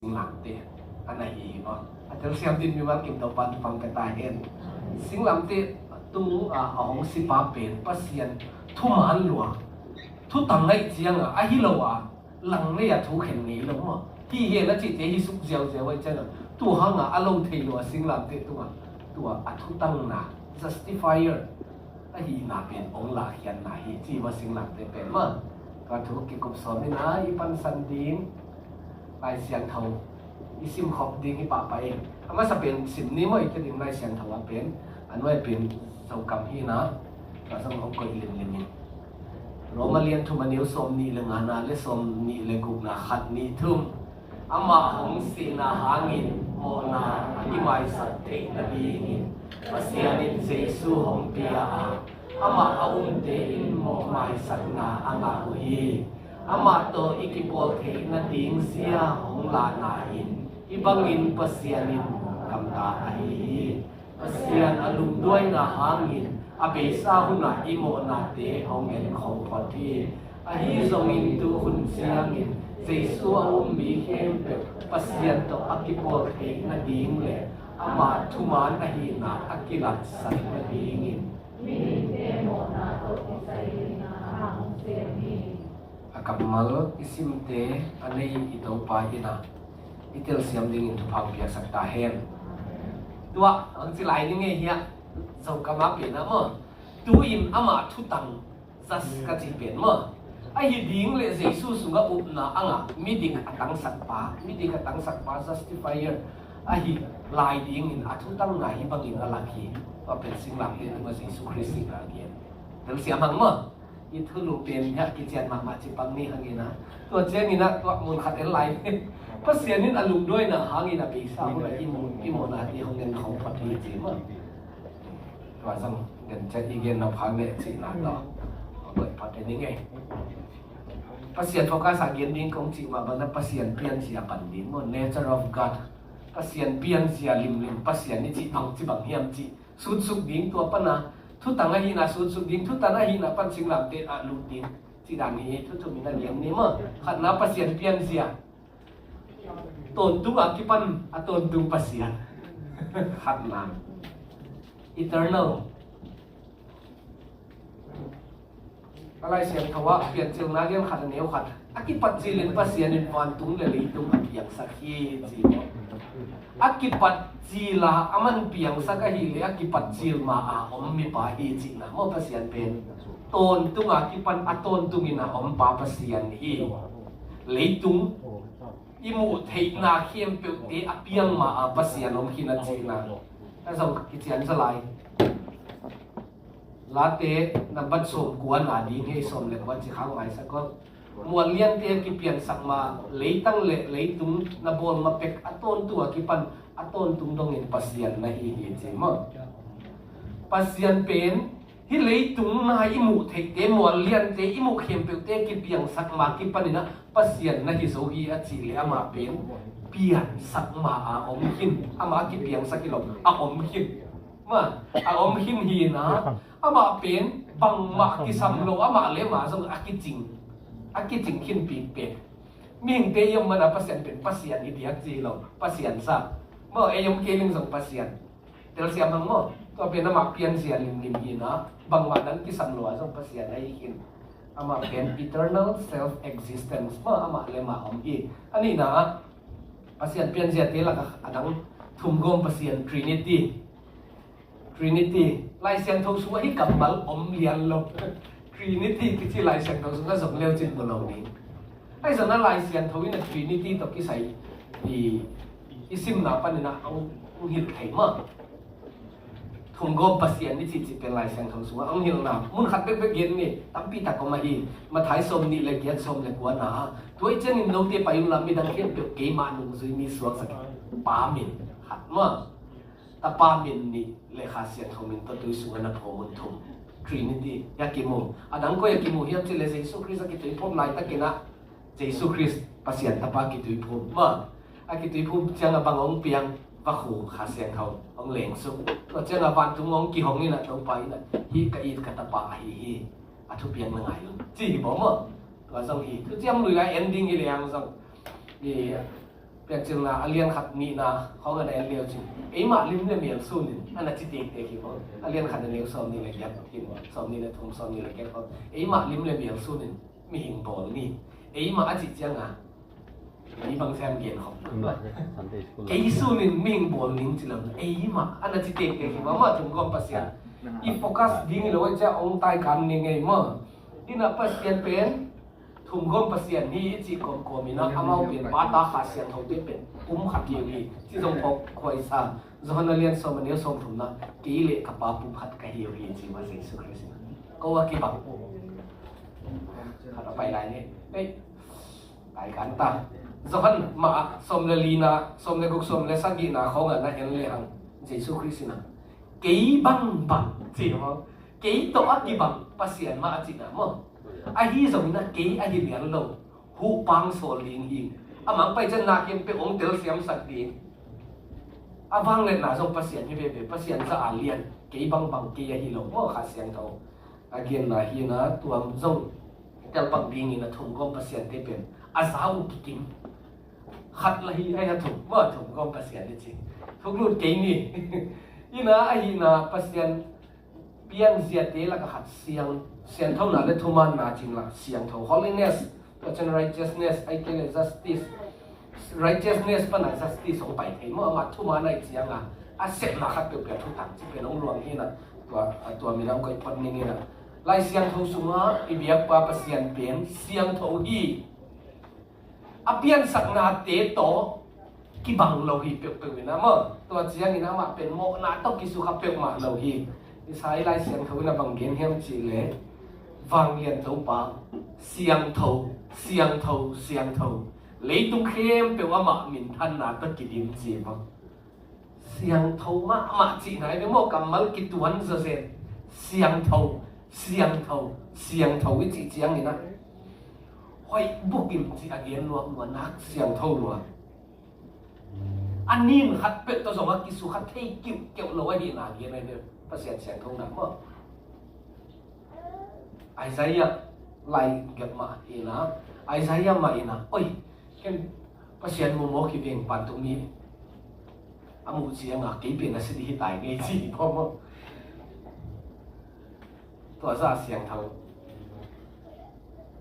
Singlam te anahi no atel siam tin mi mal kim to pan pang ka ta hen Singlam te tu ahong si pa pen pasian thu man lua thu tang ngai chiang a hi lo a lang le a thu khen ni lo ma hi he na chi te hi suk jiao jiao wai chang tu hang a lo thei lo Singlam te tu a thu tang na justifier a hi na pen ong la hian na hi chi wa Singlam te pen ma ka thu ki kop som ni na i pan san ding lai siang thau isim khop ding hi pa pa eng ama sa pen sim ni mo ite ding lai siang thau a pen anwai pen sau kam hi na ka sang hok ko lim lim Romalian thu maniu som ni le ngana le som ni le guk na khat ni thum ama hong si na hangin mo na i mai sat te na bi ni pasianin jesu hong pia ama aum te in mo mai sat na anga hu hi ama to ikipol the na ding sia hong la na in ibangin pasianin kamta ai pasian alum doi na hangin abe sa huna imo na te hong en khong pati ahi zong in tu hun siang in jesu aum mi hem pe pasian to akipol the na ding le ama thuman ahi na akilat san na ding in mi te mo na to isai na hang se ni akamal isim te anei ito pa ina itel siam ding in thupang pia sakta hen tua ang silai ni nge hiya so kama pe na mo tu in ama thu tang sas ka chi pen mo ai hi ding le jesu sunga up na anga meeting atang sakpa meeting atang sakpa justifier ai hi lai ding in athu tang na hi bangin alaki pa pen Singlam te ma jesu christ la gen tel siam hang mo i thu lu pen ya ki chen ma chi pang ni hangina to chen ni na to mun khat el lai pasianin alum doi na hangina pe sa hu la imu na ti hong nen khong phat ni chi ma wa sang gen cha i gen na phang ne chi na to bai phat ni nge pasian foka sa gen ding kong chi ma ba na pasian pian sia pan din mo nature of god pasian pian sia lim pasian ni chi ang chi bang hiam chi sut suk ding to pa na thu tang hi na sut suk ding thu tang hi na pan Singlam te a lu ding chi dang hi thu mi na liam ni mo khat na pasian pian sia ton tu a ki pan a ton tu pasian khat na eternal alai siam thawa pian chil na gem khat neu khat akipat jilin pasian in wan tung le li tung piang sakhi ji mo akipat jila aman piang sakahi le akipat jil ma a om mi pa hi ji na mo pasian pen ton tung akipan aton tungina om pa pasian hi leitung imu thei na khem pe te apiang ma a pasian om khina ji na ta so ki chian salai late na bat som kuan na di nge som le kwa chi khang mai sa ko muan lian te ki pian sak ma leitang le leitung na bol ma pek aton tu ki pan aton tung dong in pasian na hi hi che ma pasian pen hi leitung na imu thei te muan lian te imu khem pe te ki piang sak ma ki panina pasian na hi zo hi a chi le ama pen pian sak ma a om hin ama ki piang sak ki lo a om hin ma a om hin hi na ama pen bang ma ki sam lo ama le ma zo a ki jing khin pi pe ming te yom mana pasian pen pasian i diak ji lo pasian sa mo e yom ke ling zong pasian tel siam hang mo to pen ama pian sia lim hi na bang ma dan ki sam lo a zong pasian ai hin ama pen eternal self existence mo ama le ma om i ani na pasian pian sia te la ka adang thum gom pasian Trinity lai siang thau su hi kamal om lian lo Trinity ki chi lai siang thau su ka zong leo chin lo ni ai zong na lai siang thau in Trinity to ki sai isim na pa ni na ang hil thai ma thum gom pasian ni chi pen lai siang thau su ang hil na mun khat be gen ni tampi ta ko ma hi ma thai som ni le gen som le kwa na toi chen in no te pa yum lam mi dang khem pe ke ma nu zui mi suak sak pa min khat ma ta pa min ni le kha sian thomin to tu su na thomun thum Trinity yakimu adang ko yakimu hiam chi le Jesu Christ ki tui phom lai ta kina Jesu Christ pasian ta pa ki tui phom ma a ki tui phom chang a bangong piang va khu kha sian thau ong leng su to chang a van tu ngong ki hong ni na to pa ina hi ka i ka ta pa hi a thu piang na ngai chi bo mo to zong hi tu chiam lui lai ending i le ang zong ni เป็นจังนะเลียนขัดนี่นะเขาก็ได้เลี้ยวจริงไอ้มาลิ้มเนี่ยเมียนสู้นี่อันนั้นจิตเด็กเด็กอยู่เขาเลียนขัดเลี้ยวซ้อมนี่เลยแกกินซ้อมนี่เลยทุ่มซ้อมนี่เลยแกเขาไอ้มาลิ้มเนี่ยเมียนสู้นี่มีหิงบอลนี่ไอ้มาจิตจังอ่ะนี่บางแซมเกียนเขาไอ้สู้นี่มีหิงบอลนี่จริงๆไอ้มาอันนั้นจิตเด็กเด็กอยู่มาถึงก็ปัสยาอีโฟกัสดิ้งเลยว่าจะองตายกันยังไงมาที่น่ะปัสยาเป็นทุ่มก้มเสียนนี่จีกมมีนะอามาเป็นบาตาขาเสียนเขาเป็นอุ้มขัดเยี่ยงที่ตรงพกคอยซาจะฮันเลียนสมัยนี้สมถุนนะกี่เล็กกับปาปุขัดกันเยี่ยงจีมาเสียสุคริสต์ก็ว่ากี่บังขัดไปไหนเนี่ยไปกันตาจะฮันมาสมเลลีนะสมเลกุกสมเลสักกีนะเขาเงินนะเห็นเลยหังจีสุคริสต์นะกี่บังจีมั้งกี่ตัวกี่บังภาษามาจีนะมั้งไอ้ที่สมัยนั้นเก๋ไอ้ที่เรียนเราหูปังโซลิงหิงอามังไปจะนาเก็บไปองเตลเซียมสักดีอาฟังเลยนะส่งภาษาที่เป็นภาษาจะอ่านเรียนเก๋บังเก๋ไอ้ที่เราว่าขาเสียงเขาอาเกียนนะฮีนะตัวส่งเตลปังบิงนะทุ่งก็ภาษาที่เป็นอาสาวกิมขัดละฮีไอ้ทุ่งว่าทุ่งก็ภาษาที่จริงทุกรุ่นเก๋นี่ฮีนะไอ้ฮีนะภาษาเปลี่ยนเสียเตละก็ขัดเสียงเท่านั้นเลยทุมันนาจริงละเสียงเท่า holiness ตัวเช่น righteousness ไอ้เกล justice righteousness ปัญหา justice ส่งไปเห็นว่ามาทุมันในเสียงอ่ะอาเสพมาขัดเปลี่ยนทุกทางที่เป็นองค์รวมนี่นะตัวมีน้ำก็พันนี่นะไล่เสียงเท่าสูงอ่ะอีเบียกปาปเสียงเปลี่ยนเสียงเท่าฮีอาเปลี่ยนสักนาเตโตกี่บังเราฮีเปลี่ยนนะมั้งตัวเสียงนี่นะมาเป็นโมนาต้องกิสุขเปลี่ยนมาเราฮีใช้ไล่เสียงเท่านั้นบางเกณฑ์เฮียมจีเลยฟังเรียนตัวปาเสียงเท่าเลยตุ้งเข้มแปลว่ามามินท่านนาตะกิดิมจีบเสียงเท่ามาจีไหนเป็นโมกำมัลกิตวันเสียเสียงเท่าวิจิเจียงนี่นะห้อยบุกิมจีอาเกียนรัวนักเสียงเท่ารัวอันนี้ขัดเป็ดตัวสองกิสุขัดเที่ยวเกี่ยวเราไว้ดีนาเกียนอะไรเนี่ยภาษาเสียงเท่านั้นมั้งไอ้ใจยะไล่เก็บมาอีนะไอ้ใจยะมาอีนะโอ้ยแค่ภาษาโมโมกิเพียงปันตรงนี้อามุเสียงอ่ะกี่เป็นอะไรที่ตายไงจีเพราะว่าตัวซาเสียงเท่า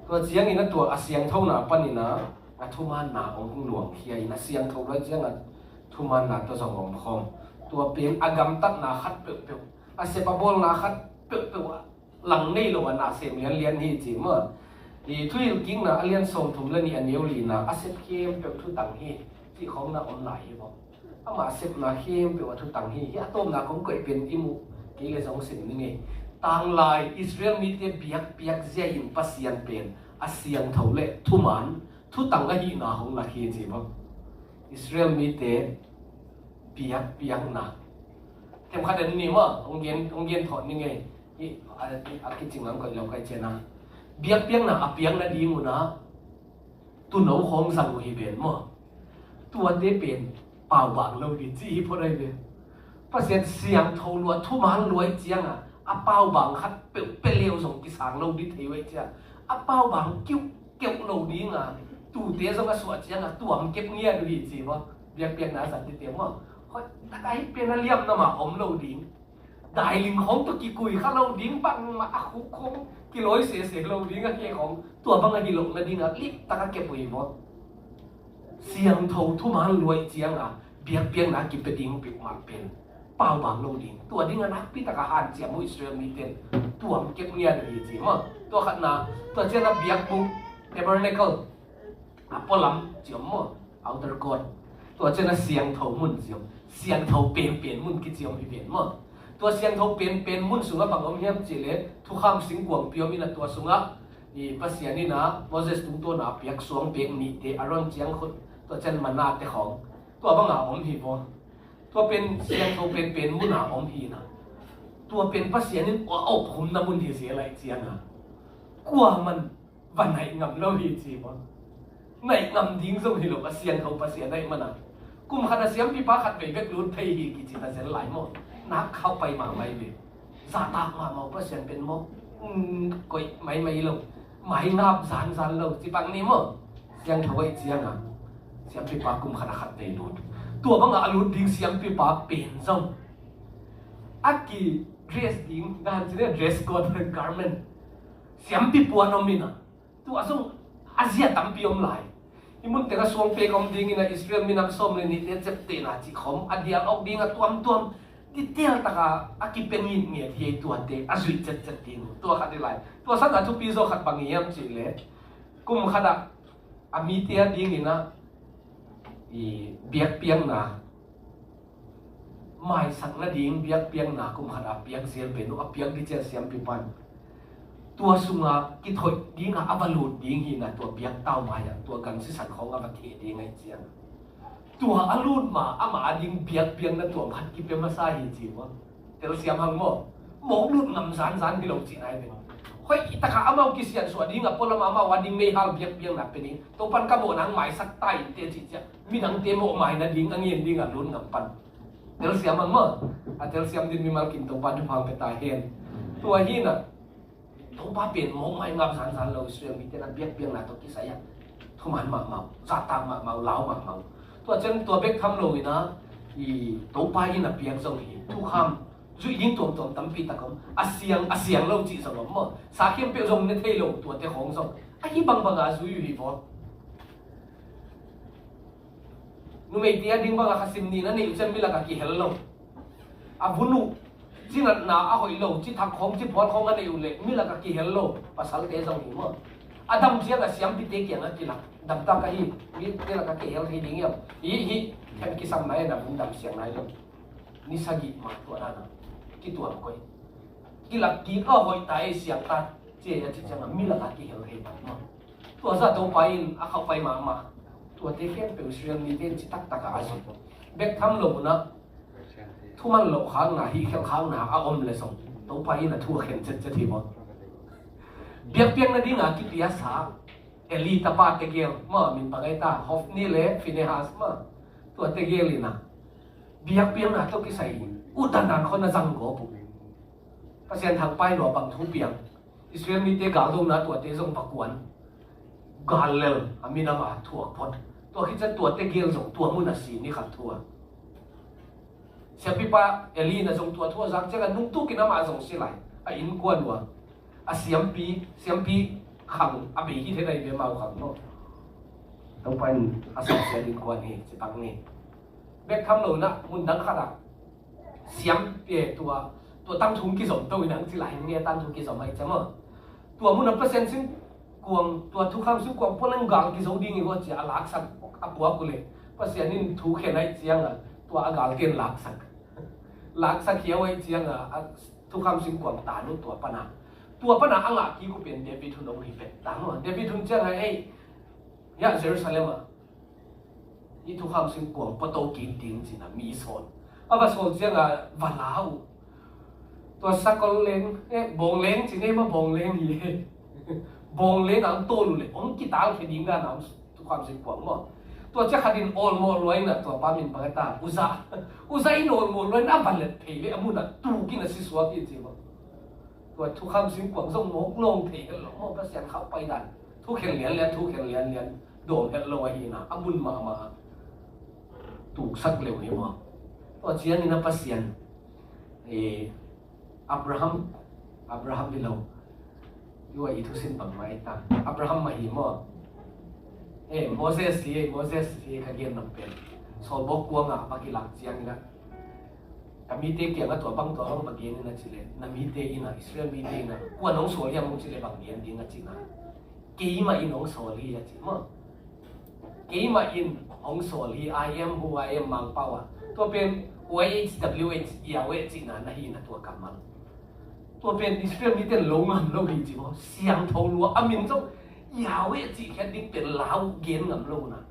ตัวเสียงนี่นะตัวเสียงเท่าหนาปันนี่นะทุมันหนาของหลวงเฮียนะเสียงเท่าไรเสียงทุมันหนาตัวสองของคอมตัวเป็นอากรรมตัดหนาคัดเปรี้ยวอาเซปบอลหนาคัดเปรี้ยวหลังนี่เราหนาเสียเรียนนี่จีเมื่อที่ทุยกิ้งนะเรียนส่งถุงเรื่องนี้อันเดียวลีนะอาเซปเข้มเปรี้ยวทุตังฮีที่ของน่ะออนไลน์บอกอามาเซปนาเข้มเปรี้ยวทุตังฮียาต้มนาของเกิดเป็นอิมุกี่เลยสองสิ่งนี่ไงต่างลายอิสราเอลมีแต่เบียกเจียอินปัสยันเป็นอาเซียนเท่าเล่ทุมันทุตังก็ฮีนาของนาฮีจีบอกอิสราเอลมีแต่เบียกนาเต็มขนาดนี้มั้งองเย็นถอดนี่ไงนี่อาคิดจริงแล้วก็เราใกล้เจนะเบียกนะเบียกนะดีมั้งนะตัวน้องของสังเวยเป็นมั้งตัวเด็กเป็นเปล่าบางเราดีจีเพราะอะไรเนี่ยเพราะเสียงเท่ารัวทุมันรวยเจียงอ่ะเปล่าบางคัดเป็นเลี้ยวส่งกิสางเราดีเทไว้เจียเปล่าบางเกี่ยวเราดีงาตัวเตี้ยส่งกระสวดเจียงอ่ะตัวมันเก็บเงี้ยดูดีจีวะเบียกนะสันติเตี้ยมั้งได้เป็นเลี้ยมนะมาอมเราดิ้งได้ลิงของตัวกี่กุยข้าเราดิ้งปังมาคุกคงกิโลเสียเราดิ้งก็แค่ของตัวบางกิโลนะดิ้งอ่ะลิบตะกะเก็บไว้หมดเสียงเท่าทุมันรวยเจียงอ่ะเบียกนะกินไปดิ้งปิดมาเป็นเปล่าบางเราดิ้งตัวดิ้งอ่ะนักพิตะกะหันเจียมอิสราเอลมีเต็นตัวมันเก็บเงียบดีจีมั้งตัวขัดนะตัวเจ้าน่ะเบียกบุกเทเบอร์เนเคิลพอลำเจียมมั้งเอาตะกอนตัวเจ้าน่ะเสียงเท่ามุ่นเจียมเสียงเท่าเป็นมุ่นกิจยมเปลี่ยนมั้งตัวเสียงเท่าเป็นมุ่นสูงบางองค์เฮียมจีเล่ทุกคำสิงกวงเปียวมีนะตัวสูงนี่ภาษานี่นะโมเสสตุ้งตัวนะเปียกสวงเป็นนี่เตอารอนเจียงคนตัวเจนมันนาเตของตัวบางอมหีพอตัวเป็นเสียงเท่าเป็นมุ่นอมหีนะตัวเป็นภาษานี่โอ้ผมน้ำมุ่นที่เสียอะไรเจียงกลัวมันวันไหนงำเราหีจีพอไหนงำทิ้งส่งให้เราเสียงเขาภาษาได้มันกุมขณะเสียงพี่ป้าขัดไปเวกรุ่นไทยฮีกิจิตาเสียงหลายหมดนักเข้าไปมาไม่เวซาตากมาเมาเพราะเสียงเป็นหมดก็ไม่ลงไม่นับสารเราจีบังนี่หมดเสียงถอยเสียง siam pi pa kum khana khat dei lut tua banga alut ding siam pi pa pen zong aki dress ding dan chine dress code garment siam pi puanomina tu asung Asia tampiom lai imun tega suang pe kom ding ina Israel minam som le ni te chepte na chi khom adial ok ding a tuam detail taka aki pengin nge thi tu ate azui chet ding tu kha de lai tu sa na tu pi zo khat bangiam chi le kum khada ami te ding ina i biak piang na mai sak na ding biak piang na kum khada piang sel pe no a piang di che siam pi panตัวสุงากิถอยดีงาอวลูดดีงีนะตัวเบียงเต้ามาอย่างตัวกันสิสันของอวเทดีไงเจียงตัวอลูดมาอามาดิงเบียงเบียงนะตัวพัดกิเปมาซาฮีจีวะเตลเสียมหังโมหมกลูดงำสันที่เราจีนายเป็นค่อยตะขาอามากิเสียนสวัสดีงาพลมามาวันดิงไม่ฮัลเบียงเบียงนับเป็นนี้ตัวปันกระโมนังหมายสักไตเตจิเจมีนังเตโมหมายนะดิงอังเงียนดิงอ่ะลุ้นกับปันเตลเสียมหังโมเตลเสียมดินมีมากินตัวปันทุพังไปตายเห็นตัวฮีน่ะทุบาเปลี่ยนมองไม่งับสันเราเสื่อมมีแต่นั้นเบียกเบียงหน้าตัวที่ใส่ยังทุมันหมากเมาซาตามหมากเมาเล้าหมากเมาตัวเช่นตัวเบกทำโลยนะอีตัวไปยินเบียงส่งหีทุกคำจุดยิงตัวตั้มปีตะกมอาเซียงเราจีสมมสาเข้มเปียรงในเทโลตัวเตะของส่งไอ้ที่บางอาจุยหีพอนุ่มไอเดียดิ้งบางอาสิมนี่นั่นนี่เช่นมิลากากิเฮลโลอาบุนุที่นั่นน่าเอาอีโลที่ทักของที่พอดของกันในอยู่เลยมิลากากิเฮลโลภาษาเตะส่งหิมอดัมเจียงกับเสียมพิเตเกียงกันละดับตากะฮีมิลากากิเฮลฮีดิ้งยังฮีแค่กิสัมไหนนะผมดับเสียงไหนเลยนิสกิมาตัวนั้นกี่ตัวก็กี่หลักกี่ก็หอยตายเสียงตาเจียจะจังมิลากากิเฮลฮีมาตัวซะตัวไปอาเข้าไปมาตัวเตะแค่เป็นเสียงมีเต้นจิตักตากะอาชีเบกทำโลนะทุมันหลบข้างหน้าฮีเขียวข้างหน้าอารมณ์เลยส่งตัวไปน่ะทั่วเข็นจะทีมั้งเบียกเบียงนั่นดิ้งอ่ะกิปิยาสาเอลีตาปาเตเกียลมามินปากไอตาฮอฟนี่เล่ฟินเนฮัสมาตัวเตเกียลินะเบียกเบียงน่ะตัวกิใส่อุดนันคนน่ะจังโกบุภาษาทางไปหลวบังทุเบียงอิสราเอลมีเตกาลงนะตัวเตส่งปักวนกาลเลออามินามาทั่วพอดตัวคิดจะตัวเตเกียลส่งตัวมุนัสีนี่ขัดทั่วเสียพี่ป้าเอลีน่ะส่งตัวทั่วซักเจ้ากันนุ่งตู้กินน้ำมาส่งสิไหลอ่ะอินกวนวะอ่ะเสียมปีขังอ่ะบีที่เท่าไรเบี้ยเมาขังเนาะต้องไปอาศัยเสียดินกวนนี่จะตั้งนี่เบกคำหนูนะมุนดังขนาดเสียมเปียตัวตั้งทุนกี่สมตัวอีนังสิไหลเนี่ยตั้งทุนกี่สมไม่ใช่มั้งตัวมุนเปอร์เซ็นต์ซึ่งกวงตัวทุกคำซึ่งกวงพวกนั้นกางกี่สมดิ้งอีกว่าจะหลักสักอ่ะปัวกูเลยเปอร์เซ็นต์นี่ถูกแค่ไหนเจียงอ่ะตัวอากาศเกินหลักสักเขียวไว้เจียงอ่ะทุกคำสิ่งกวางตานุ่ตัวปนาอ่างอ่ะกี่กูเป็นเดวิดทุนองค์ที่เป็นต่างว่าเดวิดทุนเจียงไอ้ยาเยรูซาเล็มอ่ะยี่ทุกคำสิ่งกวางปะโตกินดิ้งจีน่ะมีโซนเอาไปโซนเจียงอ่ะวันลาวตัวสักคนเล้งบงเล้งจีนี่มาบงเล้งยี่บงเล้งอ่ะโตลุเลยองค์กีตาร์แค่ดิ้งกันอ่ะทุกคำสิ่งกวางมั้งตัวเจ้าขัดินโอนโมลอยน่ะตัวป้ามินปากตาอุซาอินโอนโมลอยน่ะบัลเลตเพลย์อามุน่ะตูกินน่ะสิสวากินจีบตัวทุกคำสิ่งกวางส่งโมกลงเพลย์หลงโมกเสียงเข้าไปดันทุกแข่งเลี้ยนโดนเฮลโลฮีน่ะอามุนมาถูกสักเร็วนี่มั้งตัวเจียนี่น่ะปัสเซียนอับราฮัมดิโลอยู่ว่าอีทุสินปังไม้ตาอับราฮัมมาหิมะโมเสสที่ขยี้น้ำเป็นสอบบอกกวงอ่ะปากิลักเจียงนะแต่มีเตะเกี่ยงกับตัวบังตัวห้องปากีนี่นะจิเลน่ะมีเตะอินะอิสราเอลมีเตะนะกว่าน้องโซลีมึงจิเลบางเย็นดีนะจินะเกี่ยมาอินน้องโซลีอ่ะจิมั้งเกี่ยมาอินน้องโซลี I am who I am มังเป้าอ่ะตัวเป็น OHWH ยาวจินะนะฮีนะตัวกำมันตัวเป็นอิสราเอลมีเตะลงอ่ะลงจริงมั้งเสียงทอลัวอามินจงยาวจีแค่ดิ้งเป็นลาวเกณฑ์งำลูนะ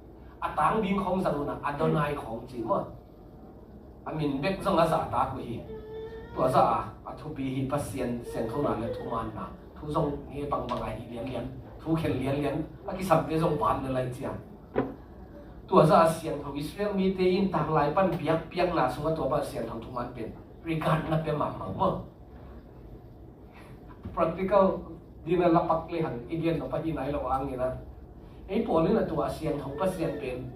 อัตางดิ้งของสังนะอัดนายของจริงมั้งอามินเบกส่งอาสาตากุยตัวซะอัทุบีฮีปัสเซียนเซนทุนันและทุมันนะทุส่งเฮปังไงเลี้ยนทุเข็นเลี้ยนอากิสับเรื่องบานอะไรเจียตัวซะเสียงของอิสราเอลมีเตยินต่างหลายปันเปียกนะส่งตัวปัสเซียนของทุมันเป็นริการนับเป็นหมามั้ง practical di na lapak lihan igyan no pati na ilaw ang ina polo na tuwa siyang hong pasyan pen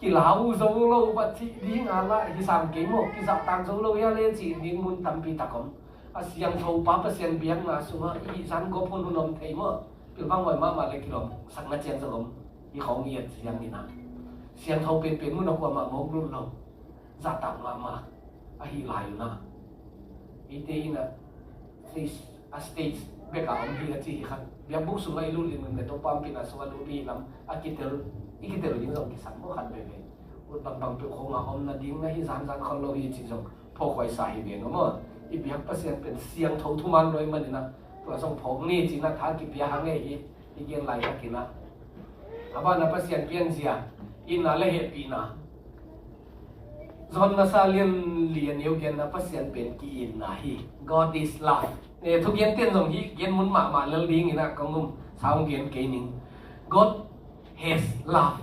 กีฬาอุโซโลวัดที่ดิ้งอะไรที่สามเกมกิจต่างโซโลยาเลจีดิ้งมุนตั้มปีตะกมอาเซียนทูป้าเซียนเบียงมาสุมาอีสันก็พูนหุ่นนมเทมเป็นบางวันมาเลยกิโลสักนัดเจียนสมอีของเงียบเสียงนี่นะเสียงทูเป็นมุนกว่ามาโมกรุ่นเราจัดต่างมาอาฮิลายอยู่นะอีเตยนะสเตจเบกาอมฮิลจีครับเบียงบุกสุมาอิลุลินมันตัวปั๊มปีน่ะสวัสดีลำอากิเตอร์อีกิเตอร์ดิ้งส่งกิสันโมขันเบเบอุดบางเป็นของอาอมนาดิ้งนะฮิสันคนเราฮิจิจงพอคอยสายเบียงมั้งอีเบียงเปอร์เซ็นต์เป็นเสียงทูทุมันเลยมันนี่นะตัวส่งผมนี่จีน่ะท้ากิเบียหังเงี้ยอีเกียนไหลกันกินนะอาบ้านน่ะเปอร์เซ็นต์เปลี่ยนเสียอินน่ะเลยเฮปปี้นะจนน่ะซาเลียนเลียนเอวเกียนน่ะเปอร์เซ็นต์เป็นกีอินนะฮี God is love เนี่ยทุกเย็นเต้นส่งฮีเกียนมุนมาเรื่องลิงนี่นะกงุมสาวเกียนเกนิง God has love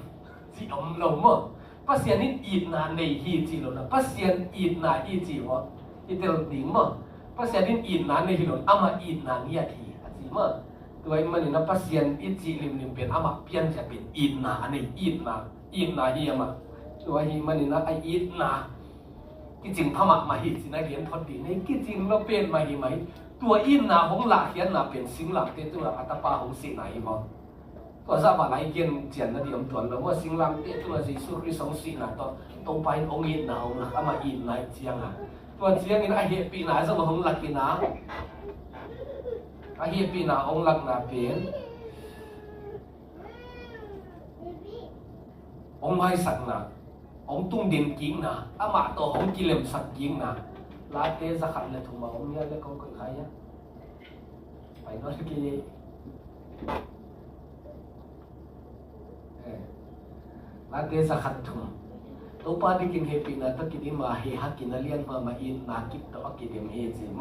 สิอมลมมั้งเปอร์เซ็นต์นี่อินน่ะในฮีจีโลนะเปอร์เซ็นต์อินน่ะฮีจีวะอีเตลดิ้งมั้งภาษาดินอินนานในที่นู้นอามาอินนานเนี่ยทีอาจีมั้งตัวไอ้มันนี่นะภาษาอิจีลิมเป็นอามาเปลี่ยนจะเป็นอินนาอันนี้อินนาเฮียมาตัวไอ้มันนี่นะไออินนาที่จริงพม่ามาฮิจินะเรียนพอดีในที่จริงเราเป็นมาฮิไหมตัวอินนาของหลักเขียนนาเป็นสิ่งหลักเตตัวอัตปาของสิ่งไหนมั้งตัวทราบว่าหลายเกียนเจียนนะเดียมตัวเราว่าสิ่งหลักเตตัวสิสุขริสงสิ่งนั้นต้องไปองอินนาของอามาอินนาเจียงอ่ะตัวเชียงนี่นะเฮียปีน่าสมองหลักกินะเฮียปีน่าองหลักน่าเป็นองไม่สักนะองตุ้งดินกิ้งนะอามาตัวองกิเลมสักกิ้งนะลาเตสักขันเลยถูกมาองเนี่ยเลยเขาเคยใครอะไปโน่นกี่ลาเตสักขันถูกตัวป้าดิกินเฮปีน่ะตะกินมาเฮฮักกินเลียนมาอินนากิตตัวกินเฮจิม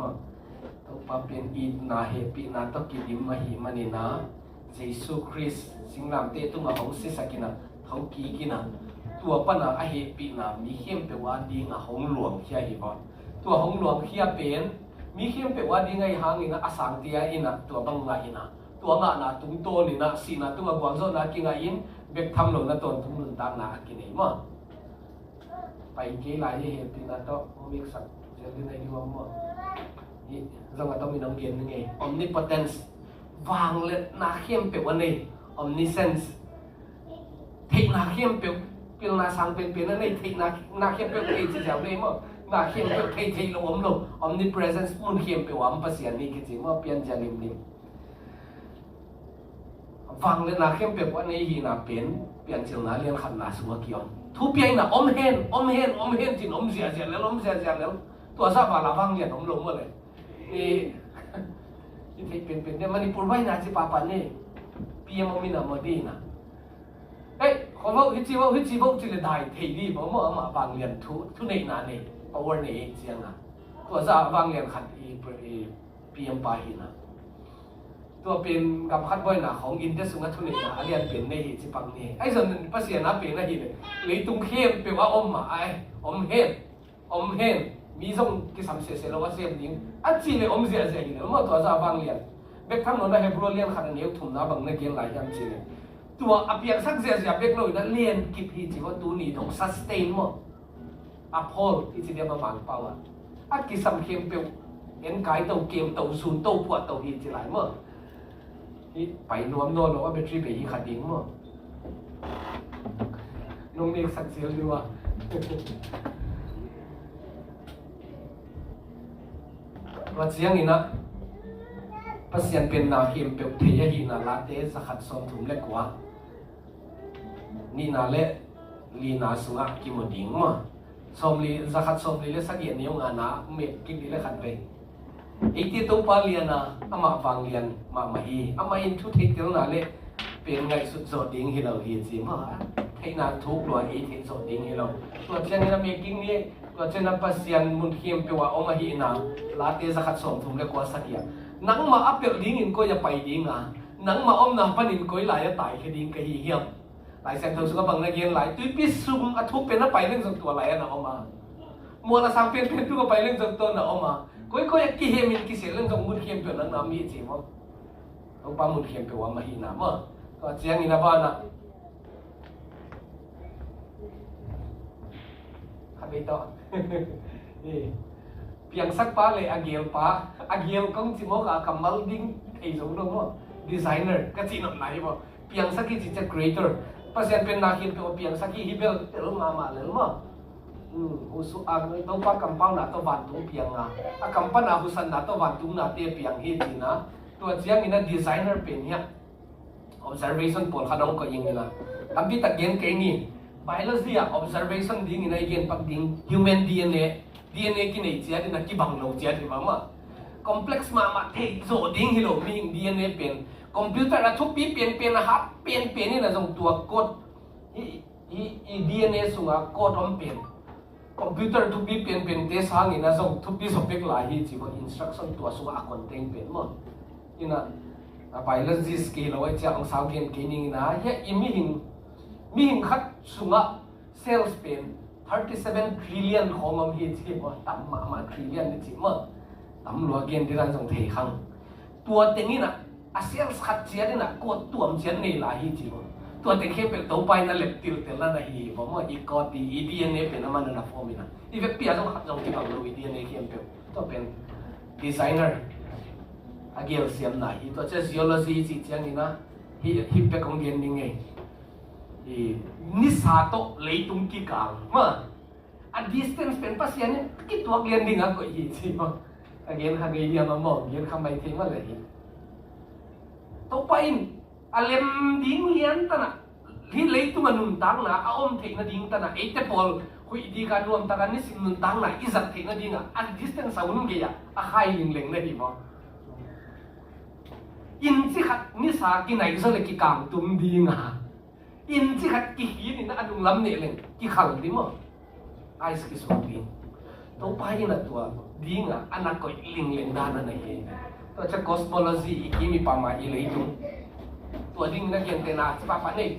ตัวป้าเป็นอินนาเฮปีน่ะตะกินมาฮิมันนี่นะเยซูคริสต์สิ่งนั้นเตตุมาของเสสกินะเขากีกินะตัวป้าน่ะเฮปีน่ะมีเข้มเปว่าดีงะของหลวงเฮียฮิบอตัวของหลวงเฮียเป็นมีเข้มเปว่าดีไงหางนี่นะอสังเตียอินะตัวบังไงนะตัวงะนะตุ้งโตนี่นะสีนะตัวบวงโซนะกิงอินเบกทำหลงนะตนทุ่งลุนตางนะกินไอ้มั้งไปเกี่ยลายเห็นปีนั้นต้องมีสักเจอในที่ว่ามั่วนี่เราก็ต้องมีน้องเรียนยังไง omnipotence วางเล็ดนาเข้มเปวันนี้ omniscience เทคนาเข้มเปเป็นนาสังเป็นนั่นเองเทคนาเข้มเปเอจิเจ้าเลยมั้งนาเข้มเปเทลงลง omnipresence มุนเข้มเปว่ามันภาษานี่คือจริงว่าเปลี่ยนจาริมนี่วางเล็ดนาเข้มเปวันนี้ฮีนาเปลี่ยนเจ้านาเรียนขันนาสัวเกี่ยวทุบยังน่ะอมเห็นจินอมเสียแล้วตัวซาบาลาฟังเนี่ยอมลงมาเลยนี่ที่เป็นเนี่ยมันนี่ปุ่นไว้นะจิปาปันนี่ปียมมินามาดีนะเอ้ของเราฮิจิวจิเลได้เทีดีผมว่ามาฟังเรียนทุในนั้นนี่พาวเวอร์นี่เสียงนะตัวซาฟังเรียนขัดปียมปาหินะตัวเป็นกับคัดบ่อยนะของอินเตอร์สุนัขทุนนะเรียนเป็นในเหตุจิปังนี่ไอ้ส่วนภาษาหน้าเป็นนะฮีเลยเลยตุ้งเข้มเป็นว่าอมมาไอ้อมเห็นมีส่งกิสามเสียแล้วว่าเสียดิ้งอันจีเลยอมเสียฮีเลยว่าตัวซาฟังเรียนเบกทั้งนั้นได้ให้พวกเรียนขัดนี้ถุงน้าบังในเกณฑ์หลายอย่างจีเลยตัวอภิยังสักเสียเบกเลยนั่นเรียนกิบฮีจีว่าตัวนี้ต้อง sustain มั้งอภอลที่จีเดียมาหมั่นเปล่าอ่ะอันกิสามเข้มเป็นเอ็นไก่ตัวเกมตัวศูนย์ตัวปวดตัวฮีจีหลายมั้งไปรวมโน่นหรือว่าเป็นทริปไปยี่ขัดดิ้งมั้งน้องเด็กสักเสียดีว่าว่าเสียงนี่นะภาษาเป็นนาเขียมเป็นเทียหินาลาเตสขัดสมถุมเล็กกว่านี่นาเละลีนาสุงะกิมดิ้งมั้งสมลีสขัดสมลีเล็กสักเย็นนิ้วงานะเมฆกินลีเล็กขัดไปอีกที่ตัวปาเลียนะอามาฟังเรียนมาฮีอามาอินทุเทคเดียวนั่นเลยเป็นไงสุดสดดิ้งให้เราเห็นสิมาให้นานทุกหน่วยอีเทคสดดิ้งให้เราตัวเช่นนี้เราเมกิ้งนี้ตัวเช่นนั้นปัสยันมุนเขียมเปว่าอมาฮีนะลาเตสขัดสมถุมเล็กกว่าสักอย่างนังมาอัปเดตดิ้งอินก็จะไปดิ้งอ่ะนังมาอมนะพันอินก็หลายจะตายแค่ดิ้งก็เหี้ยมหลายเส้นทางสุขภาพนักเรียนหลายตุ้ยพิสุมอัทุกเป็นนักไปเรื่องสักตัวหลายนะออกมามัวละสังเป็นตัวไปเรื่องสักตัวนะออกมาก็ยังกี่เฮมินกี่เสียเรื่องของมุดเขียมเปล่านั้นน้ำมีจริงมั้งต้องปั๊มมุดเขียมเปล่ามาหินามั้งก็เจียงอินาบ้านะ Abi to. Piang sak pa le agel kong chimo ka kamal ding ei jong no mo designer ka chino nai mo piang sak ki chi creator pasien pen na hin ko piang sak ki hibel tel ma le mo usu ang to pa compound na to van tung piang a kampan a husan na to van tung na te piang hi ti na to chiang ina designer pen ya observation pol khadong ko ying ina tampi tak gen ke ni biology observation ding ina gen pak ding human DNA ki nei chia din ki bang lo chia di ma complex ma the zo ding hi lo ming DNA pen computer a thu pi pen ha pen ni na jong tua code hi DNA sunga code om pen computer thu pi pen te sang ina jong thu pi sopek la hi chi bo instruction tua sunga contain pen mo ina biology skill lo cha ang sao gen kening na ya imi hing khat sunga cells pen 37 trillion khomam hi chi mo tam ma trillion ni chi mo tam lo gen diran jong thei khang tua tengina a cells khat chia dina ko tuam chian nei la hi chi mo tua te khe pe to pai na leptil tel na hi bo mo I ko ti DNA pe na man na formina I ve pia jong khat jong ki bang lo DNA khem pe to pen designer agel siam na hi to che geology chi chiang ina hi pe kong gen ning ei ni sa to leitung ki kang ma a distance pen pasian ki tuak lian ding a ko hi chi ma again ha ge dia ma mo gen kham bai the ma le hi to pain alem ding lian ta na hi leitu manun tang na a om the na ding ta na ete pol hui di ka nuam ta kan ni sin nun tang na izat the na ding a distance sa un ge ya a khai ling leng na hi mo in chi khat ni sa ki nai so le ki kang tum ding a in chi khat ki hi ni na adung lam ne leng ki khal di mo ai ski so di to pai na tua dinga anak ko ling leng dana na hi to cha cosmology ikimi pa ma I lei tu to ding na gen te na pa pa nei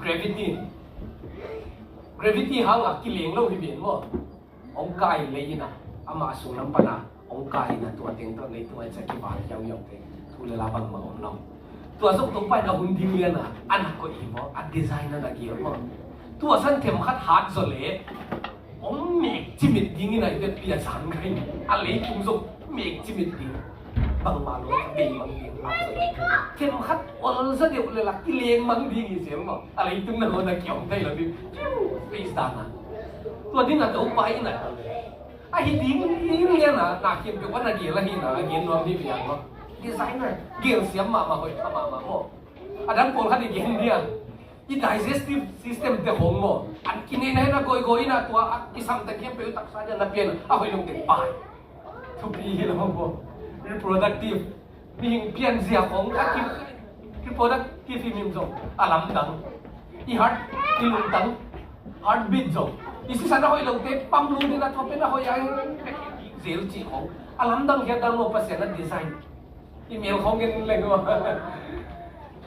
gravity hang a ki leng lo hi ben mo ong kai le ina ama su lam pa na ong kai na tua teng to nei tu ai cha ki ba yau yau te tu le la bang ma om long tua sok tung pai na hun ding lian na anak ko I mo a designer na gi mo tua san kem khat hat zo le ong mek chimit ding ina I pia san kai a le tung zo mek chimit ding bang ma lo be mang ding kem khat ol sa de le la ki leng mang ding I sem mo a le tung na ho na kyong dai la bi space da na tua ding na to pai na a hi ding lian na kem pe wa na gi la hi na gen nom ni pia mo designer gel siam ma hoi ma mo adam pol kha di gen dia I digestive system te hong mo an kini na na goi na tua isam ta kem pe tak sa na pen a hoi long te pai to be lo mo reproductive being pian zia hong ka ki reproductive mim zo alam dang I heart ki lung dang heartbeat zo isi sana hoi long te pam lu ni na to pe na hoi ai zel chi hong alam dang he dang mo pa se na design email không nghe lên luôn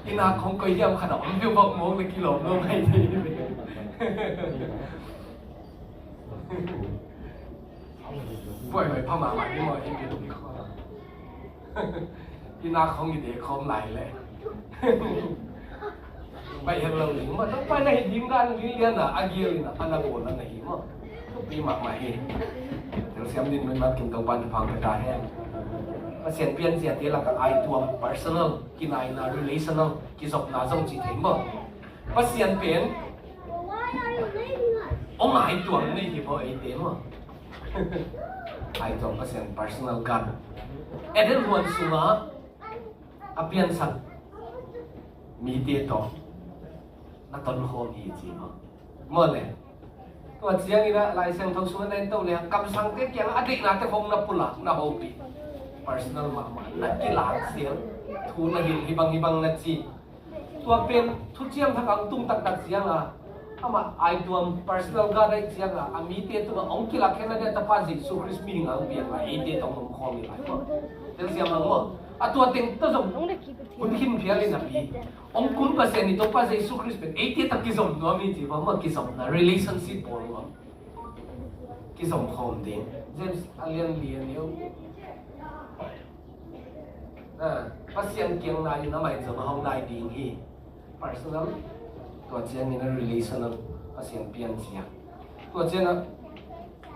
khi nào không có gì khả năng phiêu bộng muốn là kilo luôn hay gì vậy vậy phá mà lại nhưng mà em bị đúng khó khi nào không gì để không lại lệ vậy là lâu nhưng mà nó phải này dính gan liên là agil là anh là buồn là này mà bị mặc mày thì xem đi mình mặc kim tông ban phẳng cái trái hen sian pian sia ti la ka ai tuam personal ki nai na relational ki zop na zong chi thei mo pa sian pen ong ai tuam nei hi bo ai te mo ai tuam pa sian personal god eden huan sunga apian san mi te to na ton ho hi chi mo le to chiang ina lai sang thau suan nen to le kam sang te kyang adik na te hong na pula na ho pi personal mama na kilang siang thu na hibang na chi tua pen thu chiam thakang tung tak siang la ama ai tuam personal ga dai chiang la ami te tu ong kilak khena de ta pa Jesu Christ mi ngang bian la e te tong nom khom lai ko tel siam lang mo atua teng to zom kun hin phiali na pi ong kun pa se ni to pa Jesu Christ pen e te tak ki zom no mi ti ma ki zom na relationship por mo ki zom khom ding James alien yo pasien kiang na yun na may zama hong dai ding hi personal to chiang in a relational pasien pian siya to chiang na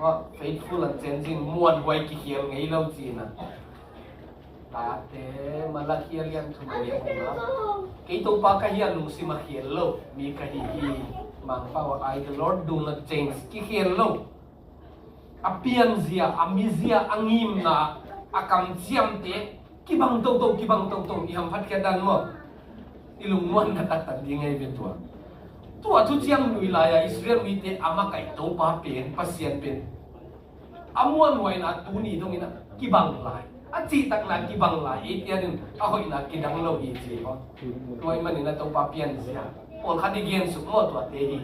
ก็ faithful and changing มวนไว้กี่เขียวไงเราจีนะตาเตมาละเขียเลียนทุนเลียนนะกี่ตัวปากก็เฮียลุงสิมาเขียนโลมีกะฮีมังเป้า I the Lord do not change กี่เขียนโลอเปียนเสียอามิเสียอังิมนะอากำเจียมเตกี่บังตรงกี่บังตรงอีหัมพัดแค่ดันมั้งอีลุงมวนนัดตัดยังไงเป็นตัวทุกเจียมลุยลายอิสราเอลมีเตอามาไก่ตัวป้าเป็นปัสเซียนเป็นอามวนไว้นะตัวนี้ตรงนี้นะกี่บังลายอาจีตักนะกี่บังลายเอียนึงเอาหอยนะกี่ดังโลอีจีก็ตัวมันนี่นะตัวป้าเปลี่ยนเสียปนคดีเกียนสุดมั่วตัวเตหี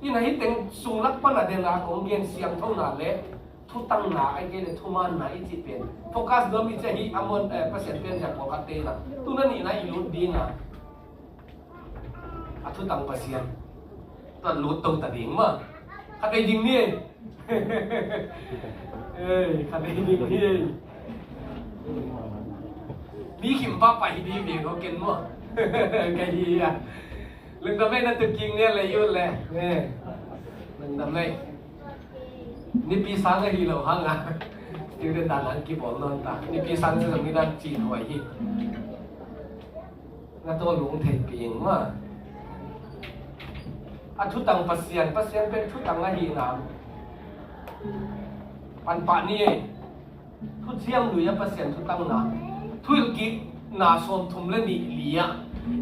นี่นะฮิตเต็งสุงลักปนัดเดนากงเกียนเสียงเท่านั้นเลยทุตั้งหนาไอ้เกลทุมันหนาไอ้จีเป็นโฟกัสเดิมมีเจฮีอามวนเปอร์เซ็นต์เป็นจากปกตินะตัวนั้นนี่นะอีลุดดีนะอาทุตั้งเปอร์เซ็นต์ตัวลุดตรงตัดดิ่งมั้งขัดไอ้ดิ่งนี่ขัดไอ้ดิ่งนี่มีขิมป้าไปดีเบียเขาเก่งมั้งไงดีอ่ะเรื่องทำไมนั่นตึกจริงเนี่ยเลยยุ่นเลยเนี่ยเรื่องทำไมนี่ปีสังก็ฮีโร่ฮังอ่ะที่เรื่องด้านหลังกี่บอกนอนตานี่ปีสังจะทำให้ด้านจีนหอยฮีงั้นตัวหลวงเทปีงมั้งอันทุตังปัสเซียนเป็นทุตังอาฮีน้ำปันปะนี่ทุเชียงดูยาปัสเซียนทุตังน้ำทุยกินาสมทุมเลนี่เลีย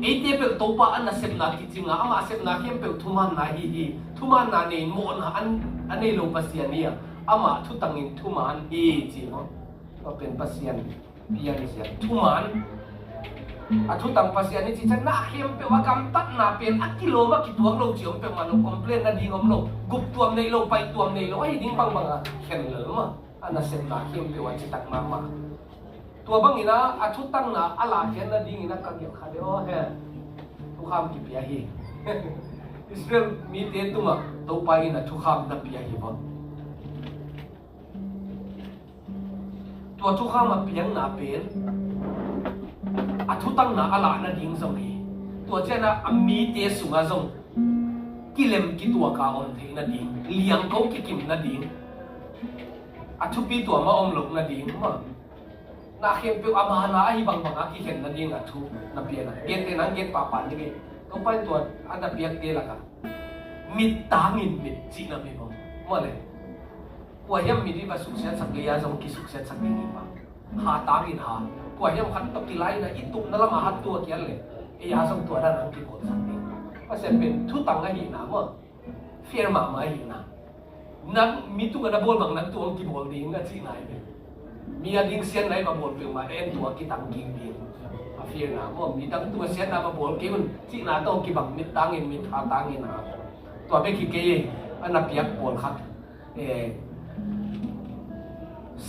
ไอเดียเป็นตัวปะอันน่ะเสพนากิจริงอ่ะอามาเสพนาเข้มเป็นทุมันนาฮีทุมันนาเนี่ยโมนะอันนี้ลงปัสเซียนเนี่ยอามาทุตังอินทุมันฮีจีเนาะก็เป็นปัสเซียนเพียงเสียทุมันอาทุตังปัสเซียนนี่จีจะน่าเข้มเป็นว่ากำตัดนาเป็นอักกิโลว่ากี่ตัวโลเฉียวเป็นมาโลคอมเพลนนั่นดีงอมโลกุบตัวในโลไปตัวในโลไอ้ดิ้งบางอ่ะเข้มเลยมั้งอันน่ะเสพนาเข้มเป็นว่าจิตตักมาตัวบางนี่นะอาชุดตั้งนะอะไรเห็นนะดิ้งนะกันเกี่ยวขาเดียวเฮ้ทุกคำกี่ปีฮีอิสราเอลมีเตตุมาตัวไปนะทุกคำนับปีฮีบ่ตัวทุกคำมาเพียงนาเป็นอาชุดตั้งนะอะไรนะดิ้งส่งฮีตัวเจ้านะมีเตสุงาส่งกิเลมกิตัวกาออนเทนะดิ้งเลี้ยงเขากิมนะดิ้งอาชุดปีตัวมาอมหลงนะดิ้งมั้งนาเข้มเปรี้ยวอามานาฮีบางอาคีเห็นนั่นเองอ่ะทุนับเปียนะเกณฑ์เตนังเกณฑ์ป่าปั่นนี่ไงก็ไปตัวอันดับเปียกเตละกันมิดตามินมิดจีน่ะไม่บอกมาเลยกว่ายังมีที่ว่าสุขเสียสักเลียจงกิสุขเสียสักนี้ป่ะหาตามินหากว่ายังขันตบตีไล่นะอิตุนั่นละมาหัดตัวเกี่ยเลยไอ้ยาส่งตัวด้านหลังกิบอดสักนี้ว่าเสร็จเป็นทุตังไอ้หินะมั้งเฟียร์มาไม่หินะนั่งมีตัวกระโดดบางนั่งตัวกิบอดดิ้งก็จีน่ะเลยมีอดิ้งเสียนไหนมาบวชเป็นมาเอ็นตัวกิตังกิงดิ้งอาเฟียนะว่ามีตั้งตัวเสียนนะมาบวชกี่มันจีน่าต้องกี่บังมิดตังเงินมิดหาตังเงินนะตัวเป็นกี่เกย์อันนั้นเปียกปวดครับ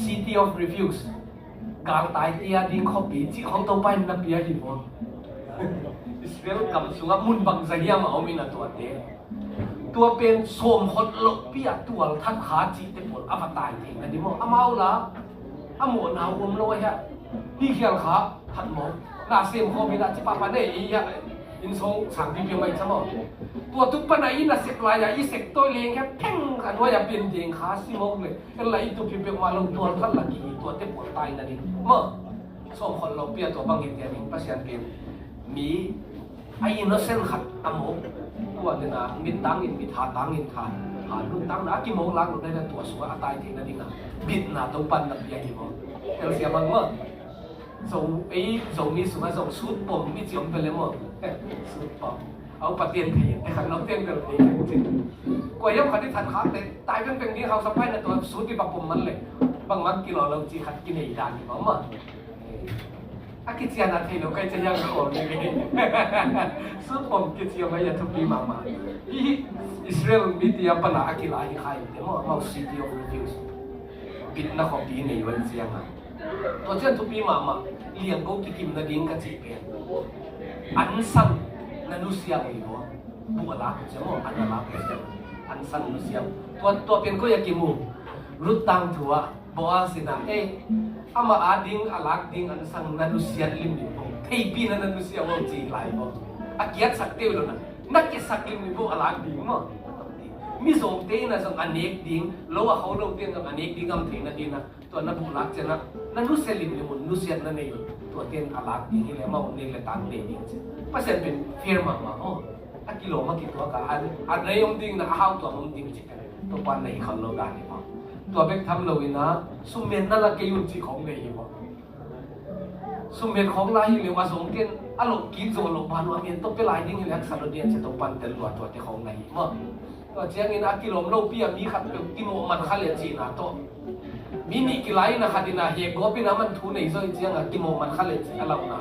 City of Refuse กลางตายเตียดิ้งข้อปีจีของตัวไปนับเปียกี่คนอิสราเอลกับสุงมุนบังใจยามาเอามีนาตัวเตะตัวเป็นโสมหดหลบเปียตัวทัดขาจีเต็มหมดอวตารเองนะดิโมอามาละอาหมวนเอาผมลอยฮะพี่เขียนขาทัดหมดน่าเสียมโควิดที่ปาปาเน่อีอะอินทรงสั่งพิมพ์ไปซะหมดตัวทุกปัญหาอิน่ะเสกลายอีเสกตัวเลี้ยงแค่เพ่งกันว่าอย่าเปลี่ยนเองขาสิมกเลยกันไรตัวพิมพ์มาลงตัวท่านละกี่ตัวเต็มหมดตายนั่นเองเมื่อโสมหดหลบเปียตัวบางอย่างเนี่ยมีปัสยันเป็นมีไอ้อินโนเซนขัดอาหมตัวเนี่ยนะมิดตังอินมิดหาตังอินขาหาลุ่นตั้งนะกี่โมงล้างรถได้ตัวสวยตายทิ้งนั่นเองนะบิดนะต้องปั่นนับยังกี่โมงเอลเซียมันเมื่อส่งไอ้ส่งมีสมัยส่งสูตรปมมีเจียมไปเลยมั้งสูตรปมเอาปะเตียนผีไอ้ขันน้องเตียนกันผีจริงกว่าย่ำขันที่ทันขาแต่ตายเป็นนี้เขาสะพายในตัวสูตรที่ปะปมมันเลยบางมันกิโลเราจีขัดกินไอ้ด่านกี่โมงมั้งอากิจยานาทีเราใกล้จะยังก่อนเลยสูตรปมกิจยาไม่ยันทุกปีมาอิสราเอลมีที่ยังปัญหากีฬาที่ใครเดี๋ยวมั่ง City of Refuse ปิดนักของปีนี้วันเสียงอ่ะตัวเช่นทุกปีมาเลี้ยงกูกิมนาดิ้งกันจีเป็นอันสั่งนันนุเสียงอีกว่าบัวลักใช่ไหมอันนั้นลักเสียงอันสั่งนุเสียงตัวเป็นก็อยากกิมูรุดตังถัวบัวสินะอามาอาดิ้งอาลักดิ้งอันสั่งนันนุเสียงลิมดิบเทปีนันนุเสียงว่าจีไหลบ่อาเกียรสักเดียวแล้วนะนักเก็ตสักลิมดิบอาลักดิ้งมั้ง มีส่งเตนะส่งอันเนกดิ้งแล้วว่าเขาเราเตียนกับอันเนกดิ้งกำเทนะดีนะตัวนับบุรักเจนะนั่นนุเซลิมเลยมุนนุเซียนนั่นเองตัวเตียนอาลักดิ้งนี่แหละมาวันนี้เลยตามเดิ้งเจภาษาเป็นเฟียร์มาโอ้ถ้ากิโลมากี่ตัวกันอันไหนยมดิ้งนะห้าวตัวมันดิ้งจิกันตัวปันในขันเราได้ป่ะตัวเบกทำเราอินะสุเมนนั่นละเกยุนจีของเลยป่ะสุเมนของลายหรือว่าส่งเตียนอารมณ์กินส่งลงพันว่าเมียนต้องไปลายดิ้งเลยสารเดียนจะต้องปันเตลวัวตัวเตของในมั้งก็เจ้าอินะกิโลเราเปียมีขัดเป็นกิโลมันขัดเลยจีน่ะตัวมีนี่กิไลนะขัดนะเฮก็เป็นน้ำมันทุนในโซนเจ้ากิโลมันขัดเลยจีอะไรนะ